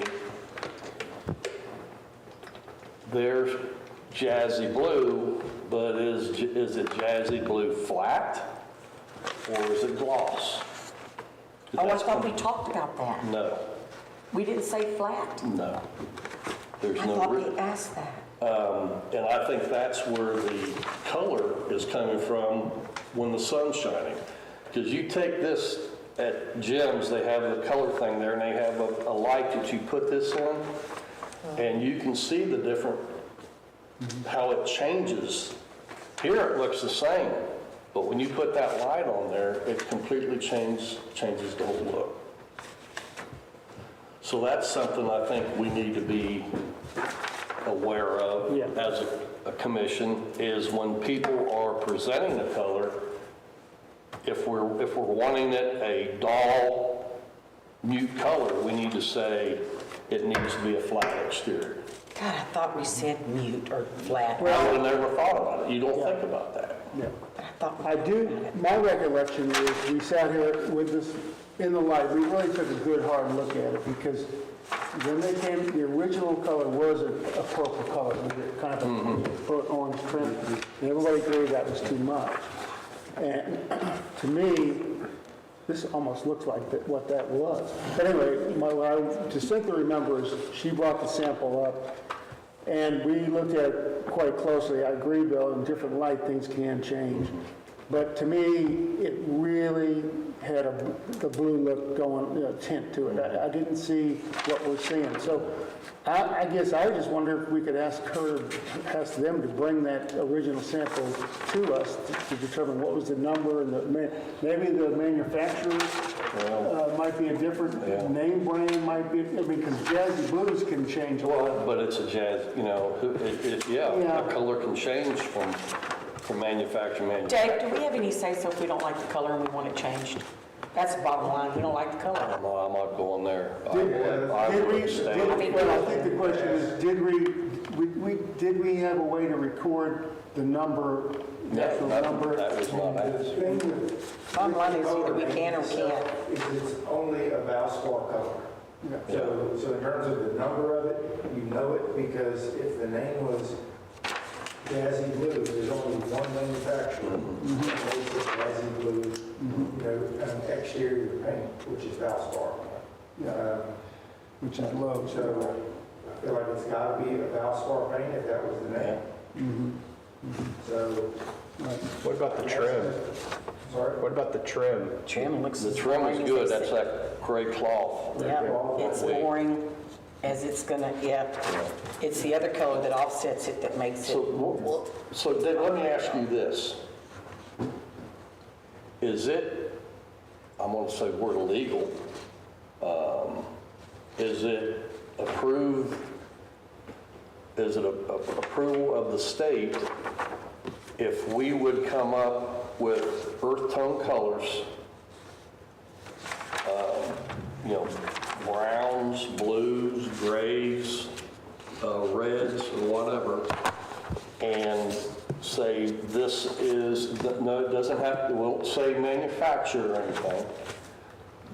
S3: there's Jazzy Blue, but is it Jazzy Blue flat, or is it gloss?
S4: Oh, I thought we talked about that.
S3: No,
S4: We didn't say flat.
S3: no. There's
S4: I
S3: no,
S4: thought we asked that.
S3: and I think that's where the color is coming from when the sun's shining. Because you take this at Jim's, they have the color thing there, and they have a light that you put this in, and you can see the different, how it changes. Here it looks the same, but when you put that light on there, it completely changes the whole look. So that's something I think we need to be aware of
S2: Yeah.
S3: as a commission, is when people are presenting the color, if we're wanting it a dull, mute color, we need to say it needs to be a flat exterior.
S4: God, I thought we said mute or flat.
S3: I would have never thought about it. You don't think about that.
S2: Yeah.
S4: I thought we-
S2: I do, my recollection is we sat here with this in the light, we really took a good hard look at it because when they came, the original color was a purple color, with a kind of a orange trim. And everybody agreed that was too much. And to me, this almost looks like what that was. But anyway, what I distinctly remember is she brought the sample up and we looked at it quite closely. I agree, Bill, in different light, things can change. But to me, it really had the blue look going, tint to it. I didn't see what we're seeing. So I guess I just wonder if we could ask them to bring that original sample to us to determine what was the number and maybe the manufacturer might be a different name brand, might be, because Jazzy Blues can change a lot.
S3: But it's a jazz, the color can change from manufacturer to manufacturer.
S4: Dave, do we have any say-so if we don't like the color and we want it changed? That's the bottom line. We don't like the color.
S3: No, I'm not going there. I
S2: Did
S3: would
S2: we,
S3: abstain.
S2: well, I think the question is, did we have a way to record the number, the actual number?
S3: That was not
S1: The
S3: asked.
S1: thing with
S4: Bottom line is either we
S1: color
S4: can or we can't.
S1: is it's only a Valspar color. So in terms of the number of it, you know it, because if the name was Jazzy Blue, there's only one manufacturer. That makes it Jazzy Blue, an exterior paint, which is Valspar.
S2: Which is low.
S1: So I feel like it's got to be a Valspar paint if that was the name. So,
S7: What about the trim?
S1: sorry?
S7: What about the trim?
S4: Trim looks
S3: The
S4: as
S3: trim
S4: boring
S3: is
S4: as
S3: good,
S4: they
S3: that's
S4: say.
S3: that gray cloth.
S4: Yeah, it's boring as it's gonna, It's the other color that offsets it that makes it.
S3: So then let me ask you this. Is it, I'm going to say we're legal, is it approved, is it approval of the state if we would come up with earth tone colors, browns, blues, grays, reds, or whatever, and say this is, no, it doesn't have to, it won't say manufacturer or anything,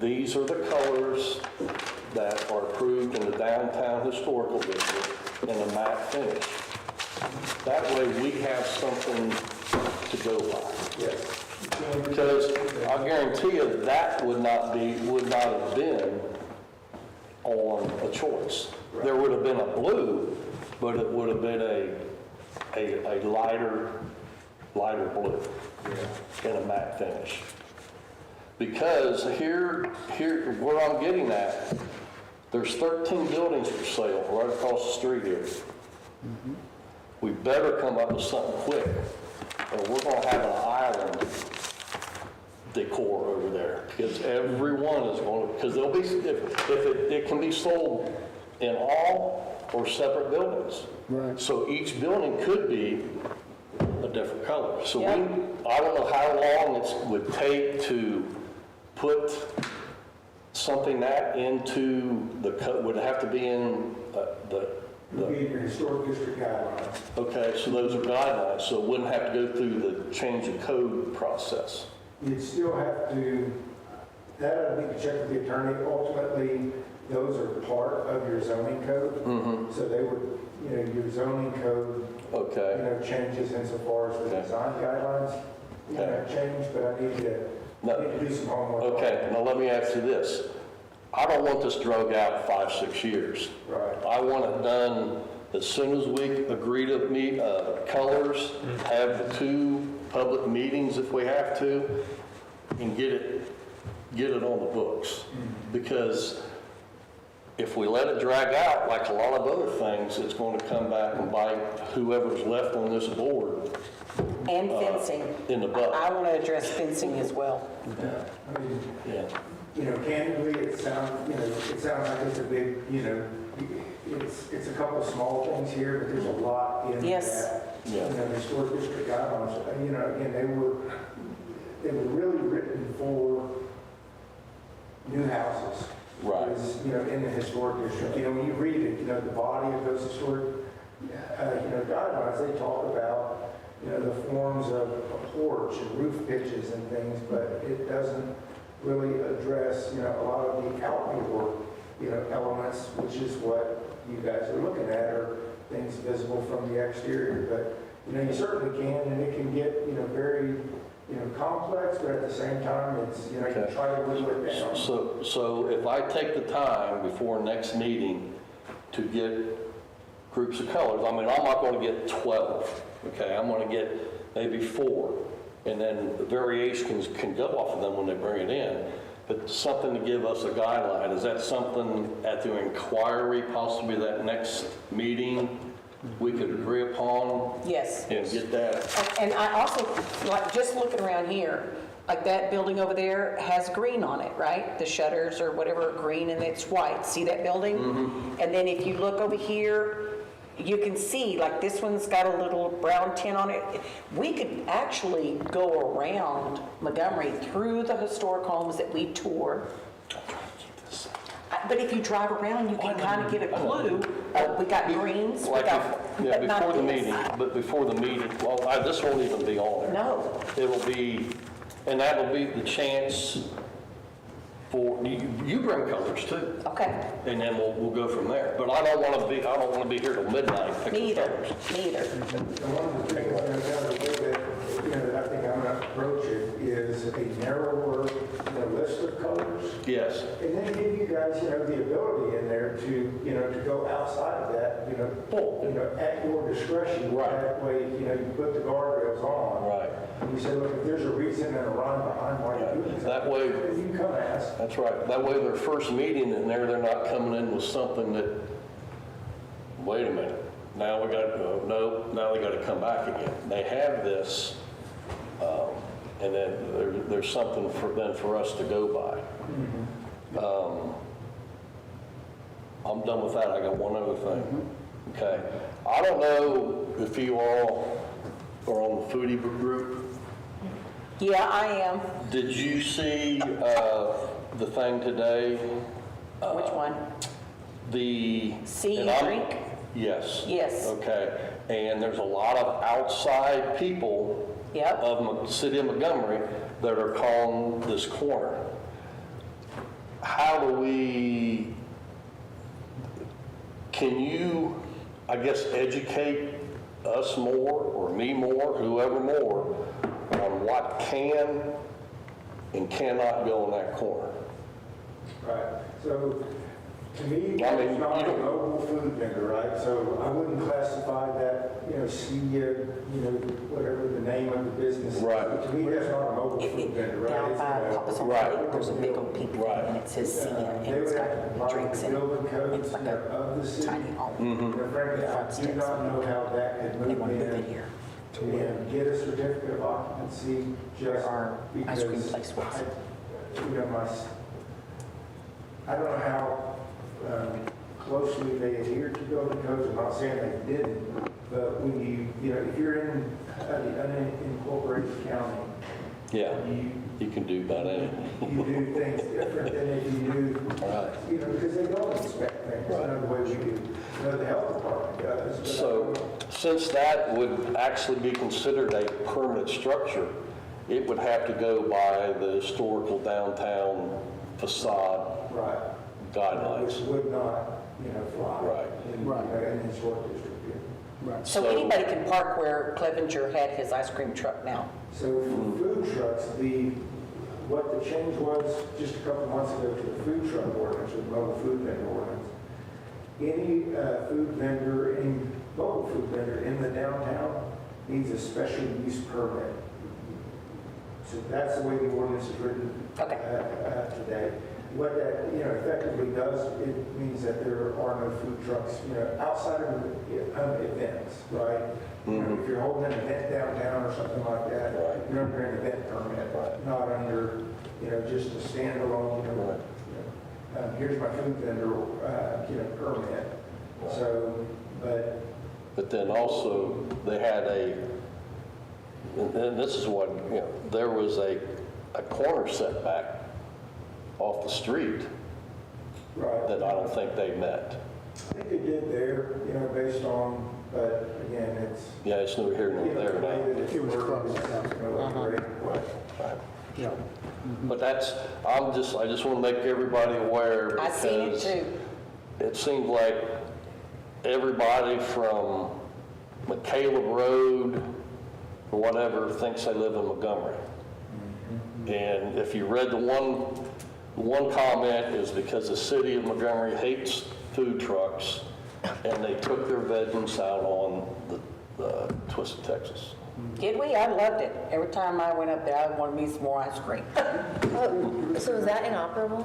S3: these are the colors that are approved in the downtown historical district in a matte finish. That way we have something to go by.
S1: Yes.
S3: Because I guarantee you that would not have been on a choice. There would have been a blue, but it would have been a lighter blue in a matte finish. Because here, where I'm getting at, there's 13 buildings for sale right across the street here. We better come up with something quick, or we're gonna have an island decor over there, because everyone is going to, because there'll be, if it can be sold in all or separate buildings.
S2: Right.
S3: So each building could be a different color. So
S4: Yep.
S3: I don't know how long it would take to put something that into would it have to be in
S1: Would be in your historic district guidelines.
S3: okay, so those are guidelines, so it wouldn't have to go through the change of code process.
S1: You'd still have to, that I need to check with the attorney. Ultimately, those are part of your zoning code. So they would, your zoning code,
S3: Okay.
S1: changes insofar as the
S3: Okay.
S1: design guidelines, change, but I need to do some homework. on
S3: Okay,
S1: it.
S3: now let me ask you this. I don't want this drug out 5-6 years.
S1: Right.
S3: I want it done as soon as we agree to meet colors, have the 2 public meetings if we have to, and get it on the books. Because if we let it drag out, like a lot of other things, it's going to come back and bite whoever's left on this board
S4: And fencing.
S3: in the butt.
S4: I want to address fencing as well.
S1: I mean,
S3: Yeah.
S1: Candidly, it sounds like it's a big, it's a couple small things here, but there's a lot in
S4: Yes.
S1: that.
S3: Yeah.
S1: The historic district guidelines, again, they were really written for new houses.
S3: Right.
S1: Is, in the historic district, when you read it, the body of those historic, guidelines, they talk about, the forms of a porch and roof pitches and things, but it doesn't really address, a lot of the outdoor, elements, which is what you guys are looking at, are things visible from the exterior. But, you certainly can, and it can get, very, complex, but at the same time, it's, you
S3: Okay.
S1: try to whittle it down.
S3: So if I take the time before next meeting to get groups of colors, I mean, I'm not going to get 12, okay? I'm going to get maybe 4, and then the variations can go off of them when they bring it in. But something to give us a guideline, is that something at the inquiry, possibly that next meeting, we could agree upon?
S4: Yes.
S3: And get that?
S4: And I also, like, just looking around here, like that building over there has green on it, right? The shutters or whatever are green and it's white. See that building? And then if you look over here, you can see, like, this one's got a little brown tint on it. We could actually go around Montgomery through the historic homes that we tour. But if you drive around, you can kind of get a clue. We got greens, we
S3: Like,
S4: got,
S3: yeah,
S4: but not
S3: before the
S4: this.
S3: meeting, but before the meeting, well, this won't even be on there.
S4: No.
S3: It'll be, and that'll be the chance for, you bring colors too,
S4: Okay,
S3: and then we'll go from there. But I don't want to be here till midnight
S4: me
S3: picking
S4: either,
S3: colors.
S4: me either.
S1: And one of the things, down the way that, that I think I'm going to approach it is a narrower, list of colors.
S3: Yes,
S1: And then give you guys, the ability in there to, to go outside of that, at your discretion.
S3: Right.
S1: That way, you put the guardrails on.
S3: right.
S1: And you say, look, if there's a reason and a rhyme behind why you're doing
S3: That
S1: something,
S3: way-
S1: you can come ask.
S3: That's right. That way their first meeting in there, they're not coming in with something that, wait a minute, now we got, no, now they got to come back again. They have this, and then there's something for us to go by. I'm done with that. I got one other thing. Okay. I don't know if you all are on the foodie group.
S4: Yeah, I am.
S3: Did you see the thing today?
S4: Which one?
S3: The...
S4: See
S3: and
S4: you
S3: I'm-
S4: drink?
S3: Yes.
S4: Yes.
S3: Okay. And there's a lot of outside people
S4: Yep.
S3: of the city of Montgomery that are calling this corner. how do we, can you, I guess, educate us more, or me more, whoever more, on what can and cannot go in that corner?
S1: Right, so to me,
S3: I mean,
S1: that's not
S3: you
S1: a
S3: don't-
S1: mobile food vendor, right? So I wouldn't classify that, whatever the name of the business is.
S3: Right.
S1: To me, that's not a mobile food vendor, right?
S4: Down
S1: It's
S4: by
S1: a-
S4: Papa's on
S3: Right.
S4: Lake, there's a big old pink thing, and it says Sia, and
S1: They
S4: it's
S1: would have to
S4: got
S1: provide
S4: drinks
S1: the
S4: in it.
S1: building codes,
S4: It's like
S1: of the city.
S4: tiny home.
S1: Frankly, I do not know how that could
S4: They
S1: move
S4: want to move it
S1: in
S4: here.
S1: and get a certificate of occupancy just
S4: our ice cream
S1: because
S4: place was.
S1: I don't know how closely they adhere to building codes. I'm not saying they didn't, but when if you're in an unincorporated county,
S3: Yeah, you can do about anything.
S1: you do things different than if you do,
S3: Right.
S1: because they don't inspect things the way we do. The health department does. but I
S3: So,
S1: don't-
S3: since that would actually be considered a permanent structure, it would have to go by the historical downtown facade
S1: Right.
S3: guidelines.
S1: Which would not, fly.
S3: Right.
S1: In the historic district. Yeah.
S2: Right.
S4: So anybody can park where Clevenger had his ice cream truck now.
S1: So for food trucks, what the change was just a couple months ago to the food truck ordinance, or the mobile food vendor ordinance, any food vendor, any mobile food vendor in the downtown needs a special use permit. So that's the way the ordinance is written
S4: Okay.
S1: today. What that, effectively does, it means that there are no food trucks, outside of events, right? If you're holding an event downtown or something like that, you're under an event permit, not under, just a standalone, here's my food vendor, permit. So,
S3: But then also, they had and this is what, there was a corner setback off the street
S1: right.
S3: that I don't think they met.
S1: I think they did there, based on, but again, it's.
S3: Yeah, it's neither here nor there
S1: the way
S3: now.
S1: that it's
S2: It was
S1: worded,
S2: close.
S1: it's gonna look great.
S3: Right.
S2: Yeah.
S3: But that's, I just want to make everybody aware.
S4: I seen it
S3: because
S4: too.
S3: It seems like everybody from McCaleb Road or whatever thinks they live in Montgomery. And if you read the one comment is because the city of Montgomery hates food trucks and they took their vengeance out on the Twisted Texas.
S4: Did we? I loved it. Every time I went up there, I wanted me some more ice cream.
S6: Oh, so is that inoperable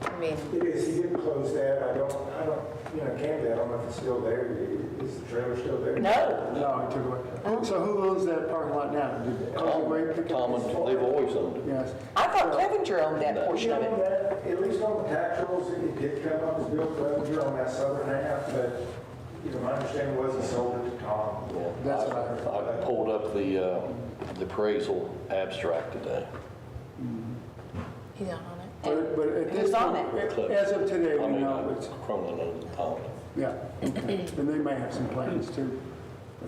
S6: now? I mean,
S1: It is, he did close that, I don't, candidly, I don't know if it's still there, is the trailer still there?
S4: No.
S2: No, it took away. So who owns that parking lot now? Did Montgomery pick it up?
S3: Tom, they've always owned it.
S2: Yes.
S4: I thought Clevenger owned that portion of
S1: You know,
S4: it.
S1: that, at least on the tax rolls, it did come up as Bill Clevenger on that southern half, but, my understanding was he sold it to Tom.
S2: That's what I heard.
S3: I pulled up the appraisal abstract today.
S6: he's not on it.
S2: But at this
S4: Who's on
S2: point, as of today,
S3: I
S2: we
S3: mean,
S2: know it's,
S3: Crumlin and Tom.
S2: yeah. Okay. And they may have some plans too.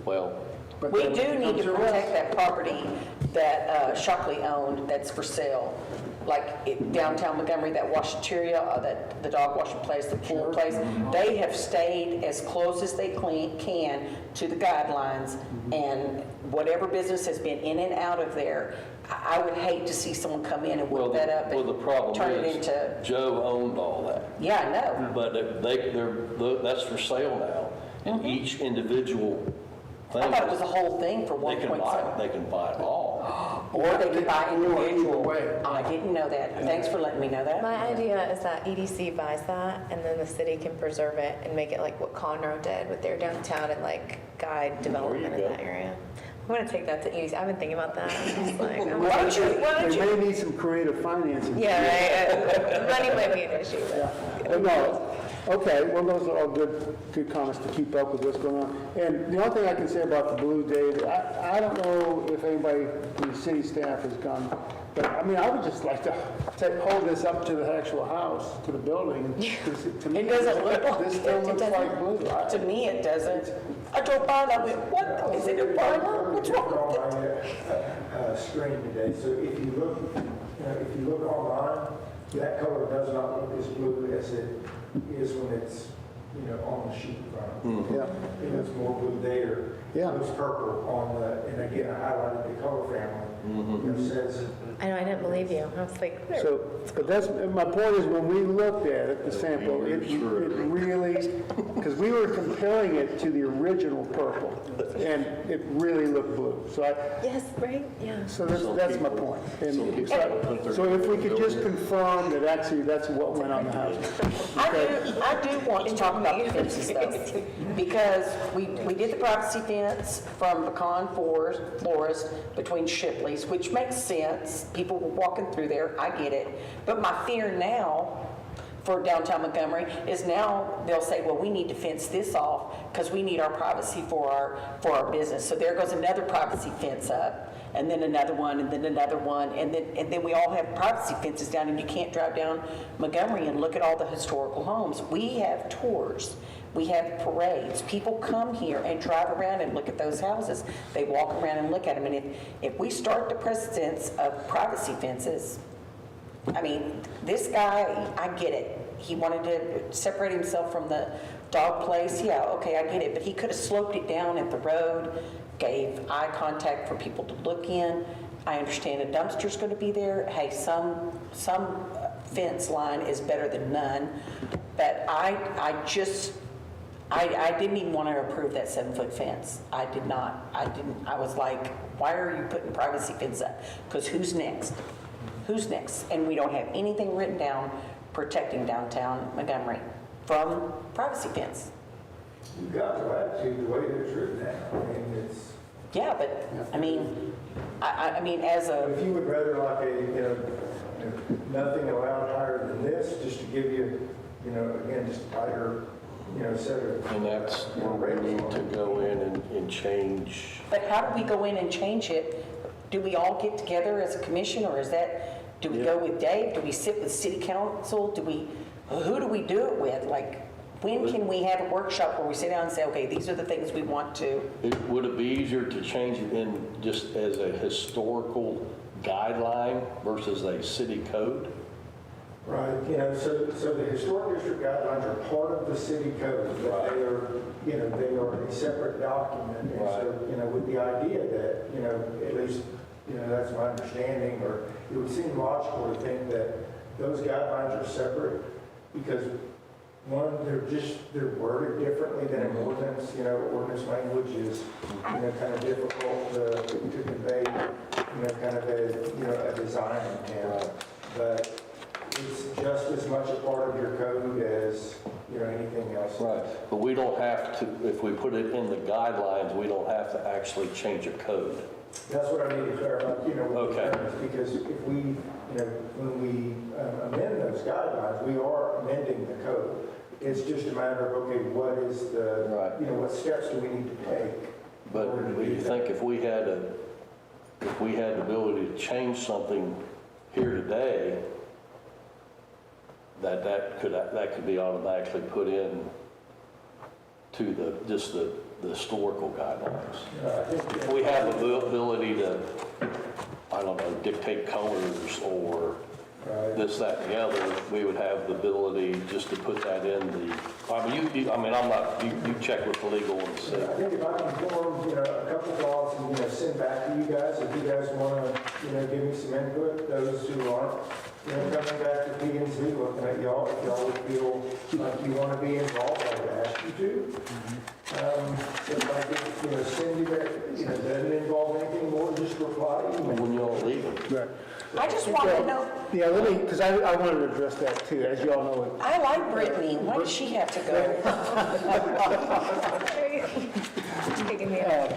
S3: Well,
S2: But
S4: We
S2: that
S4: do need
S2: comes
S4: to
S2: to
S4: protect
S2: us.
S4: that property that Shockley owned that's for sale. Like downtown Montgomery, that washateria, that the dog washing place, the pool place, they have stayed as close as they can to the guidelines. And whatever business has been in and out of there, I would hate to see someone come in and whip that up
S3: the
S4: and
S3: problem
S4: turn it
S3: is,
S4: into,
S3: Joe owned all that.
S4: yeah, I know.
S3: But that's for sale now. And each individual thing,
S4: I thought it was the whole thing for
S3: they can buy,
S4: 1.7.
S3: they can buy it all.
S4: Or they could buy individual.
S2: way.
S4: I didn't know that. Thanks for letting me know that.
S6: My idea is that EDC buys that and then the city can preserve it and make it like what Conroe did with their downtown and like guide development in
S3: go.
S6: that area. I'm gonna take that to EDC. I've been thinking about that. I'm just like,
S4: Why don't you?
S2: They may need some creative financing.
S6: yeah, right. Money might be an issue, but.
S2: But no, okay, well, those are all good comments to keep up with what's going on. And the only thing I can say about the Blue Day, I don't know if anybody from the city staff has gone, but I mean, I would just like to hold this up to the actual house, to the building. To me,
S4: It doesn't look like
S2: this still
S4: it.
S2: looks
S4: It
S2: like blue.
S4: To me, it doesn't. I drove by and I went, what? Is it a burger? What's wrong with it?
S1: Screen today, so if you look online, that color does not look as blue as it is when it's, on the sheet in front of you.
S2: Yeah.
S1: It looks more blue there.
S2: Yeah.
S1: It looks purple on the, and again, I highlighted the color family. Says,
S6: I know, I didn't believe you. I was like,
S2: So, but that's, my point is, when we looked at it, the sample, it really, because we were comparing it to the original purple, and it really looked blue. So
S6: yes, right? Yeah.
S2: so that's my point. And so if we could just confirm that actually that's what went on the house.
S4: I do want to talk about the fences though, because we did the privacy fence from Pecan Florist between Shipley's, which makes sense. People were walking through there, I get it. But my fear now for downtown Montgomery is now they'll say, well, we need to fence this off because we need our privacy for our business. So there goes another privacy fence up, and then another one, and then another one, and then we all have privacy fences down, and you can't drive down Montgomery and look at all the historical homes. We have tours. We have parades. People come here and drive around and look at those houses. They walk around and look at them. And if we start the precedence of privacy fences, I mean, this guy, I get it. He wanted to separate himself from the dog place. Yeah, okay, I get it. But he could have sloped it down at the road, gave eye contact for people to look in. I understand a dumpster's going to be there. Hey, some fence line is better than none. But I didn't even want to approve that 7-foot fence. I did not. I was like, why are you putting privacy fence up? Because who's next? Who's next? And we don't have anything written down protecting downtown Montgomery from privacy fence.
S1: you've got the latitude the way it's written now. I mean, it's,
S4: Yeah, but, I mean, I mean, as a,
S1: if you would rather like nothing allowed higher than this, just to give you, again, just a tighter, set of.
S3: And that's where we need to go in and change.
S4: but how do we go in and change it? Do we all get together as a commission, or is that, do we go with Dave? Do we sit with city council? Who do we do it with? Like, when can we have a workshop where we sit down and say, okay, these are the things we want to?
S3: Would it be easier to change it in just as a historical guideline versus a city code?
S1: Right, so the historic district guidelines are part of the city code, but they are a separate document. And so, with the idea that, at least, that's my understanding, or it would seem logical to think that those guidelines are separate because one, they're worded differently than an ordinance. Ordinance language is, kind of difficult to convey, kind of a design intent. But it's just as much a part of your code as, anything else.
S3: Right, but we don't have to, if we put it in the guidelines, we don't have to actually change a code.
S1: That's what I need to clarify, with the
S3: Okay.
S1: parents, because if we, when we amend those guidelines, we are amending the code. It's just a matter of, okay, what is the,
S3: Right.
S1: What steps do we need to take?
S3: But
S1: in order to
S3: do you
S1: do
S3: think
S1: that?
S3: if we had the ability to change something here today, that could be automatically put in to the historical guidelines? If we have the ability to, I don't know, dictate colors or this, that, and the other, we would have the ability just to put that in the, you check with the legal and see.
S1: I think if I can form, a couple thoughts and, send back to you guys, if you guys want to, give me some input, those who aren't, coming back to P&Z, looking at y'all, if y'all would feel like you want to be involved, I would ask you to. If I could, send you that, doesn't involve anything more, just reply.
S3: When you all leave them.
S2: Right.
S4: I just want to know,
S2: Yeah, let me, because I wanted to address that too, as you all know.
S4: I like Brittany, why does she have to go?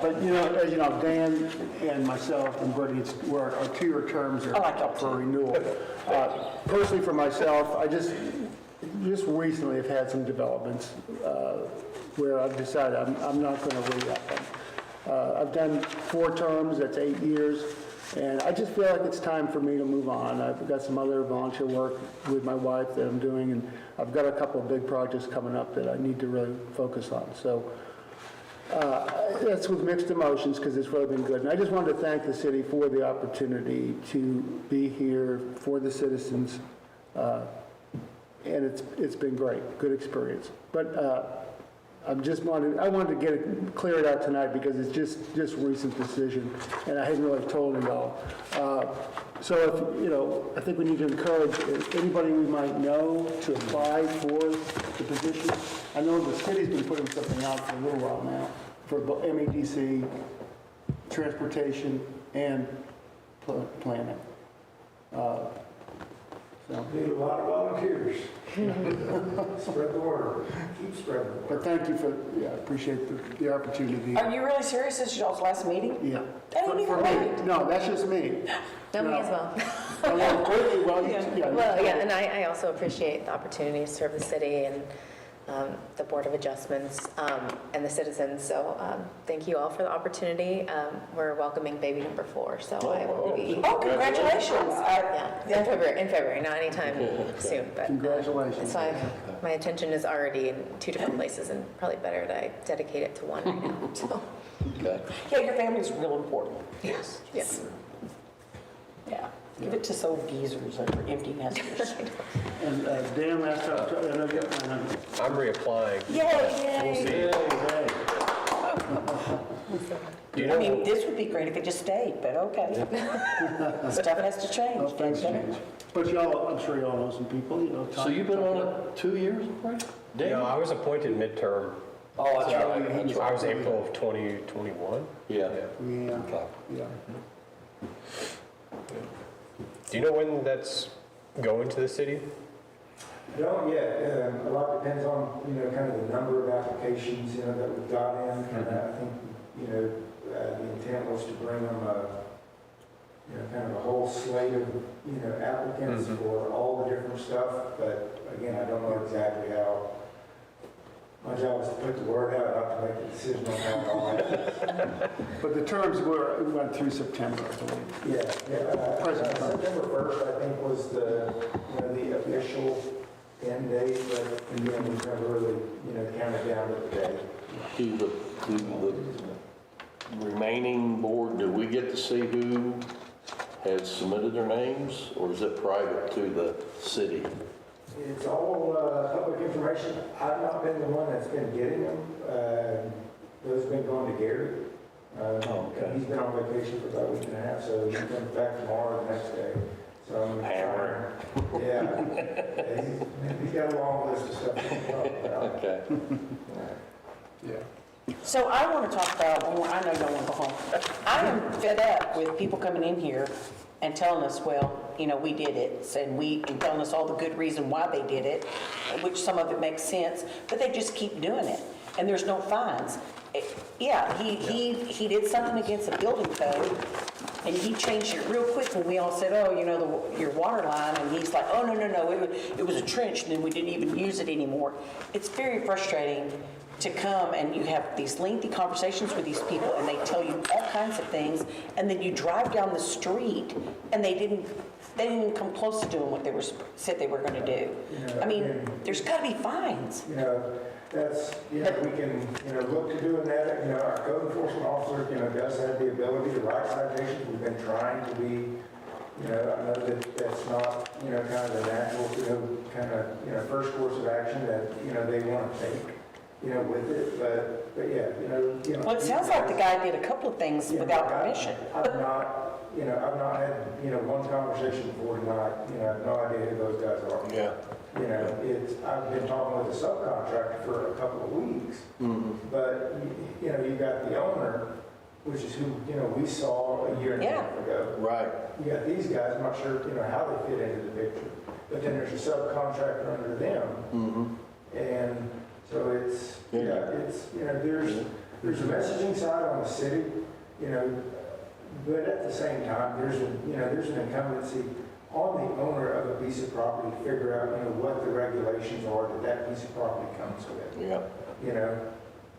S2: But, as you know, Dan and myself and Brittany, our 2-year terms are
S4: I like y'all
S2: up for
S4: too.
S2: renewal. Personally, for myself, I just recently have had some developments where I've decided I'm not going to re-up them. I've done 4 terms, that's 8 years, and I just feel like it's time for me to move on. I've got some other volunteer work with my wife that I'm doing, and I've got a couple of big projects coming up that I need to really focus on. So that's with mixed emotions because it's really been good. And I just wanted to thank the city for the opportunity to be here for the citizens And it's been great, good experience. But I wanted to get it cleared out tonight because it's just recent decision, and I hadn't really told you all. So if, I think we need to encourage anybody we might know to apply for the position. I know the city's been putting something out for a little while now for both MEDC, transportation, and planning.
S1: Need a lot of volunteers. Spread the word, keep spreading the word.
S2: But thank you for, appreciate the opportunity.
S4: Are you really serious? This is y'all's last meeting?
S2: Yeah.
S4: That ain't even
S2: For me.
S4: right.
S2: No, that's just me.
S6: No, me as well. Well, yeah, and I also appreciate the opportunity to serve the city and the Board of Adjustments and the citizens. So thank you all for the opportunity. We're welcoming baby number 4, so I will be.
S4: Oh, congratulations.
S6: Yeah, in February, not anytime soon, but.
S2: Congratulations.
S6: So my attention is already in 2 different places, and probably better that I dedicate it to one right now. So,
S3: Okay.
S4: Yeah, your family's real important.
S6: yes.
S4: Yeah. Give it to some geezers that are empty nesters.
S2: And Dan, last time,
S7: I'm reapplying.
S4: Yay!
S7: Do you
S4: I
S7: know,
S4: mean, this would be great if it just stayed, but okay. Stuff has to change.
S2: thanks, James. But y'all, I'm sure y'all know some people,
S3: So you've been on it 2 years, right?
S7: no, I was appointed midterm.
S3: Oh, that's
S7: So
S3: right. That's
S7: I
S3: right.
S7: was April of 2021.
S3: Yeah.
S2: Yeah.
S7: Do you know when that's going to the city?
S1: Don't yet. A lot depends on, kind of the number of applications, that we've got in. And I think, the intent was to bring them kind of a whole slate of, applicants for all the different stuff. But again, I don't know exactly how. My job is to put the word out, not to make the decision on how it all happens.
S2: But the terms went through September, I believe.
S1: September 1st, I think, was the official end date, but again, we've never really, counted down to the day.
S3: Do the remaining board, do we get to see who has submitted their names, or is it private to the city?
S1: It's all public information. I've not been the one that's been getting them. Those have been going to Gary.
S3: Okay.
S1: He's been on vacation for about a week and a half, so he comes back tomorrow the next day. So I'm
S3: Hammer.
S1: Yeah. He's got a long list of stuff to talk about.
S3: Okay.
S2: Yeah.
S4: So I want to talk about, I know y'all want to go home. I am fed up with people coming in here and telling us, well, we did it, and telling us all the good reason why they did it, which some of it makes sense, but they just keep doing it, and there's no fines. He did something against the building code, and he changed it real quick when we all said, oh, your water line, and he's like, oh, no, it was a trench, and then we didn't even use it anymore. It's very frustrating to come and you have these lengthy conversations with these people and they tell you all kinds of things, and then you drive down the street and they didn't come close to doing what they said they were going to do. I mean, there's got to be fines.
S1: That's, we can, look to doing that. Our code enforcement officer, does have the ability to write citations. We've been trying to be, I know that that's not, kind of the natural, kind of, first course of action that, they want to take, with it. But yeah,
S4: Well, it sounds like the guy did a couple of things without permission.
S1: I've not had, one conversation before tonight. I have no idea who those guys are.
S3: Yeah.
S1: I've been talking with a subcontractor for a couple of weeks. But, you got the owner, which is who, we saw a year and a half ago.
S3: Right.
S1: You got these guys, I'm not sure, how they fit into the picture. But then there's a subcontractor under them. And so it's, there's a messaging side on the city, but at the same time, there's an incumbency on the owner of a piece of property to figure out, what the regulations are that piece of property comes with.
S3: Yeah.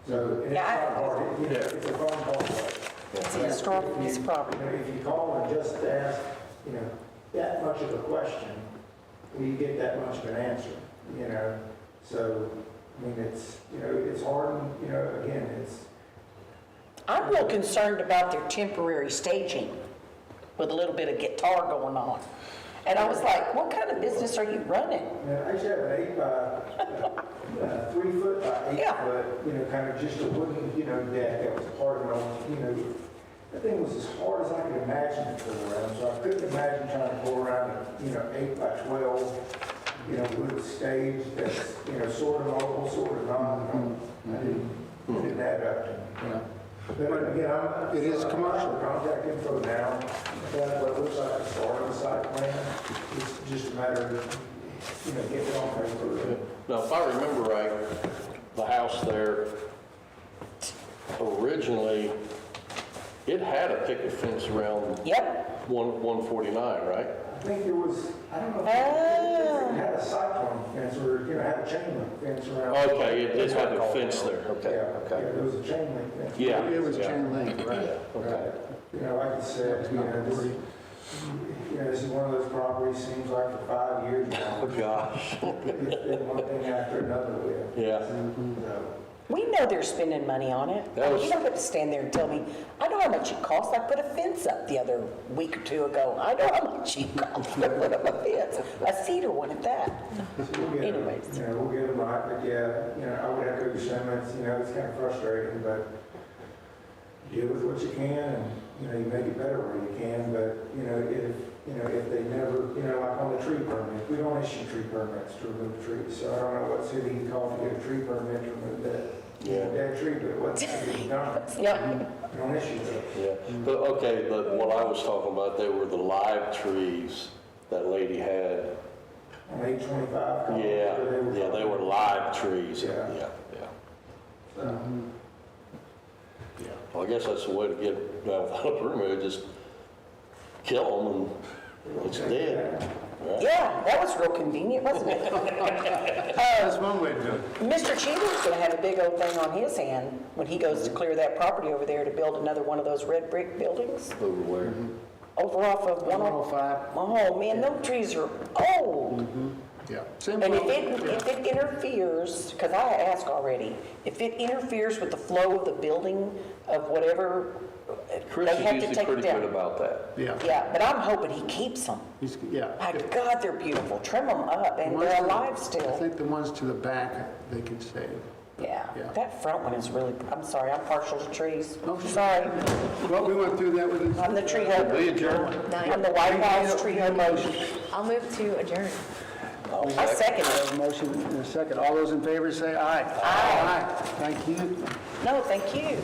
S1: So it's not hard, it's a phone call away.
S4: It's a historical piece of property.
S1: If you call and just ask, that much of a question, you get that much of an answer, So, I mean, it's hard, again,
S4: I'm real concerned about their temporary staging with a little bit of guitar going on. And I was like, what kind of business are you running?
S1: Yeah, I used to have an 8 by 3 foot by 8
S4: Yeah.
S1: foot, kind of just a wooden, deck that was part of it on, that thing was as hard as I could imagine to pull around. So I couldn't imagine trying to pull around a, 8 by 12, with a stage that's, sort of mobile, sort of not. I didn't add up. But again,
S2: It is commercial.
S1: The contact info now, that's what it looks like as far as the site plan. It's just a matter of, getting it on paper.
S3: Now, if I remember right, the house there, originally, it had a picket fence around
S4: Yep.
S3: 149, right?
S1: I think there was, I don't know, if it had a cyclone fence or, had a chain link fence around.
S3: Okay, it did have a fence there,
S1: Yeah,
S3: okay,
S1: yeah,
S3: okay.
S1: there was a chain link fence.
S3: Yeah.
S2: It was
S3: yeah.
S2: chain link, right?
S3: Okay.
S1: Like I said, this is one of those properties, seems like for 5 years now.
S3: Oh, gosh.
S1: It's been one thing after another with.
S3: Yeah.
S1: So,
S4: We know they're spending money on it.
S3: That was-
S4: You don't have to stand there and tell me, I know how much it costs. I put a fence up the other week or two ago. I know how much it costs to put up a fence, a cedar one at that.
S1: So we'll get 'em,
S4: Anyways.
S1: we'll get them right, but yeah, I would echo your sentiments, it's kind of frustrating, but deal with what you can, and, you make it better where you can, but, if they never, like on the tree permit, we don't issue tree permits to remove trees, so I don't know what city you call to get a tree permit to remove that dead tree, but what's being done,
S4: Yep.
S1: we don't issue those.
S3: Yeah, but, okay, but what I was talking about, they were the live trees that lady had.
S1: On 825.
S3: Yeah, they were live trees.
S1: Yeah.
S3: Yeah.
S1: So,
S3: Yeah. Well, I guess that's the way to get without a permit, just kill them and it's dead. Right?
S4: Yeah, that was real convenient, wasn't it?
S2: That's one way to do it.
S4: Mr. Cheatham's gonna have a big old thing on his hand when he goes to clear that property over there to build another one of those red brick buildings
S3: Over where?
S4: over off of
S2: 105.
S4: Oh, man, them trees are old.
S2: Yeah. Same
S4: And if
S2: problem.
S4: it interferes, because I asked already, if it interferes with the flow of the building of whatever,
S3: Chris
S4: they
S3: is
S4: have to
S3: usually
S4: take it
S3: pretty good
S4: down.
S3: about that.
S2: Yeah.
S4: Yeah, but I'm hoping he keeps them.
S2: Yeah.
S4: My God, they're beautiful. Trim them up, and
S2: Ones
S4: they're
S2: to-
S4: alive
S2: I
S4: still.
S2: think the ones to the back, they can save.
S4: Yeah,
S2: Yeah.
S4: that front one is really, I'm sorry, I'm partial to trees.
S2: Okay.
S4: Sorry,
S2: Well, we went through that with this.
S4: I'm the tree hugger. I'm the White House tree hugger.
S6: I'll move to adjourn.
S4: I second it.
S2: A motion and a second. All those in favor say aye. Aye. Thank you.
S4: No, thank you.